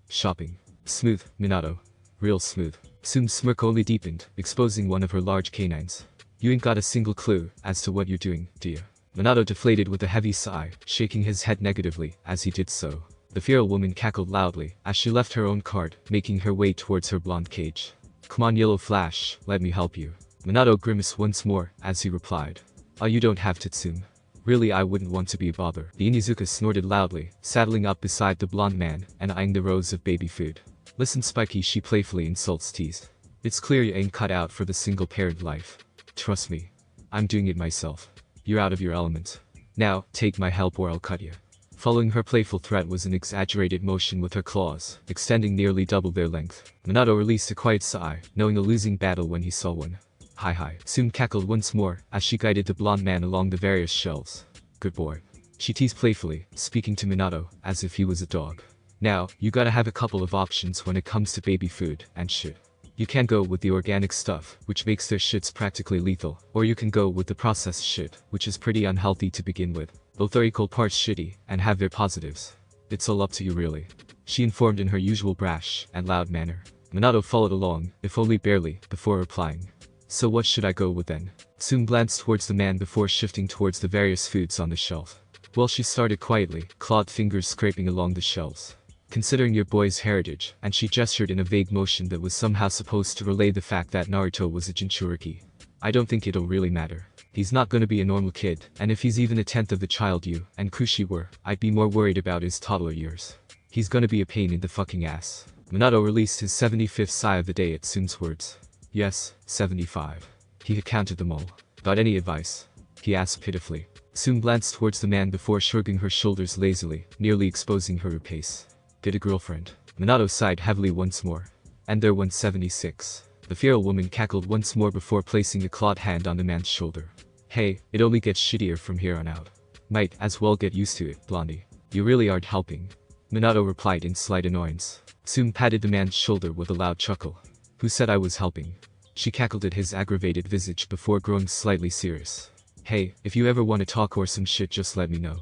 shopping. Smooth, Minato. Real smooth. Tsume's smirk only deepened, exposing one of her large canines. You ain't got a single clue as to what you're doing, do you? Minato deflated with a heavy sigh, shaking his head negatively as he did so. The feral woman cackled loudly as she left her own cart, making her way towards her blonde cage. Come on, Yellow Flash, let me help you. Minato grimaced once more as he replied. Oh, you don't have to, Tsume. Really, I wouldn't want to be a bother. The Inizuka snorted loudly, saddling up beside the blonde man and eyeing the rows of baby food. Listen, Spiky, she playfully insults teased. It's clear you ain't cut out for the single-parent life. Trust me. I'm doing it myself. You're out of your element. Now, take my help or I'll cut you. Following her playful threat was an exaggerated motion with her claws, extending nearly double their length. Minato released a quiet sigh, knowing a losing battle when he saw one. Hi. Tsume cackled once more as she guided the blonde man along the various shelves. Good boy. She teased playfully, speaking to Minato as if he was a dog. Now, you gotta have a couple of options when it comes to baby food and shit. You can go with the organic stuff, which makes their shits practically lethal, or you can go with the processed shit, which is pretty unhealthy to begin with. Both are equal parts shitty and have their positives. It's all up to you really. She informed in her usual brash and loud manner. Minato followed along, if only barely, before replying. So what should I go with then? Tsume glanced towards the man before shifting towards the various foods on the shelf. Well, she started quietly, clawed fingers scraping along the shelves. Considering your boy's heritage, and she gestured in a vague motion that was somehow supposed to relay the fact that Naruto was a Jinchuriki. I don't think it'll really matter. He's not gonna be a normal kid, and if he's even a tenth of the child you and Kushi were, I'd be more worried about his toddler years. He's gonna be a pain in the fucking ass. Minato released his 75th sigh of the day at Tsume's words. Yes, 75. He had counted them all. Got any advice? He asked pitifully. Tsume glanced towards the man before shrugging her shoulders lazily, nearly exposing her pace. Get a girlfriend. Minato sighed heavily once more. And there went 76. The feral woman cackled once more before placing a clawed hand on the man's shoulder. Hey, it only gets shittier from here on out. Might as well get used to it, Blondie. You really aren't helping. Minato replied in slight annoyance. Tsume patted the man's shoulder with a loud chuckle. Who said I was helping? She cackled at his aggravated visage before growing slightly serious. Hey, if you ever want to talk or some shit, just let me know.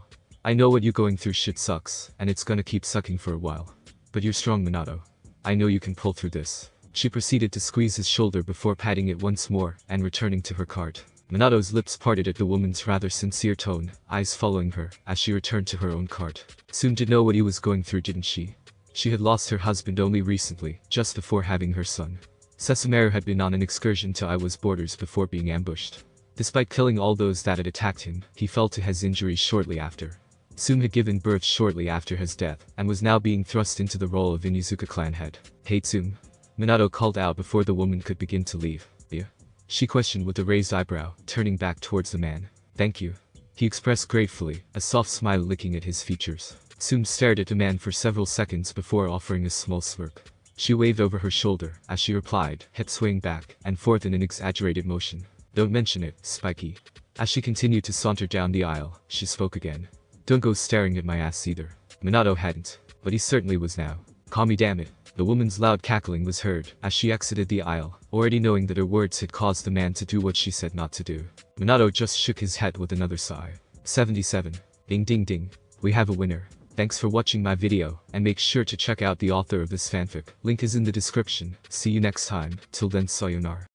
I know what you're going through shit sucks, and it's gonna keep sucking for a while. But you're strong, Minato. I know you can pull through this. She proceeded to squeeze his shoulder before patting it once more and returning to her cart. Minato's lips parted at the woman's rather sincere tone, eyes following her as she returned to her own cart. Tsume did know what he was going through, didn't she? She had lost her husband only recently, just before having her son. Sesumeru had been on an excursion to Iwa's borders before being ambushed. Despite killing all those that had attacked him, he fell to his injuries shortly after. Tsume had given birth shortly after his death, and was now being thrust into the role of Inizuka clan head. Hey Tsume. Minato called out before the woman could begin to leave. Yeah? She questioned with a raised eyebrow, turning back towards the man. Thank you. He expressed gratefully, a soft smile licking at his features. Tsume stared at the man for several seconds before offering a small smirk. She waved over her shoulder as she replied, head swaying back and forth in an exaggerated motion. Don't mention it, Spiky. As she continued to saunter down the aisle, she spoke again. Don't go staring at my ass either. Minato hadn't, but he certainly was now. Call me damn it. The woman's loud cackling was heard as she exited the aisle, already knowing that her words had caused the man to do what she said not to do. Minato just shook his head with another sigh. 77. Ding ding ding. We have a winner. Thanks for watching my video, and make sure to check out the author of this fanfic. Link is in the description. See you next time. Till then, sayonara.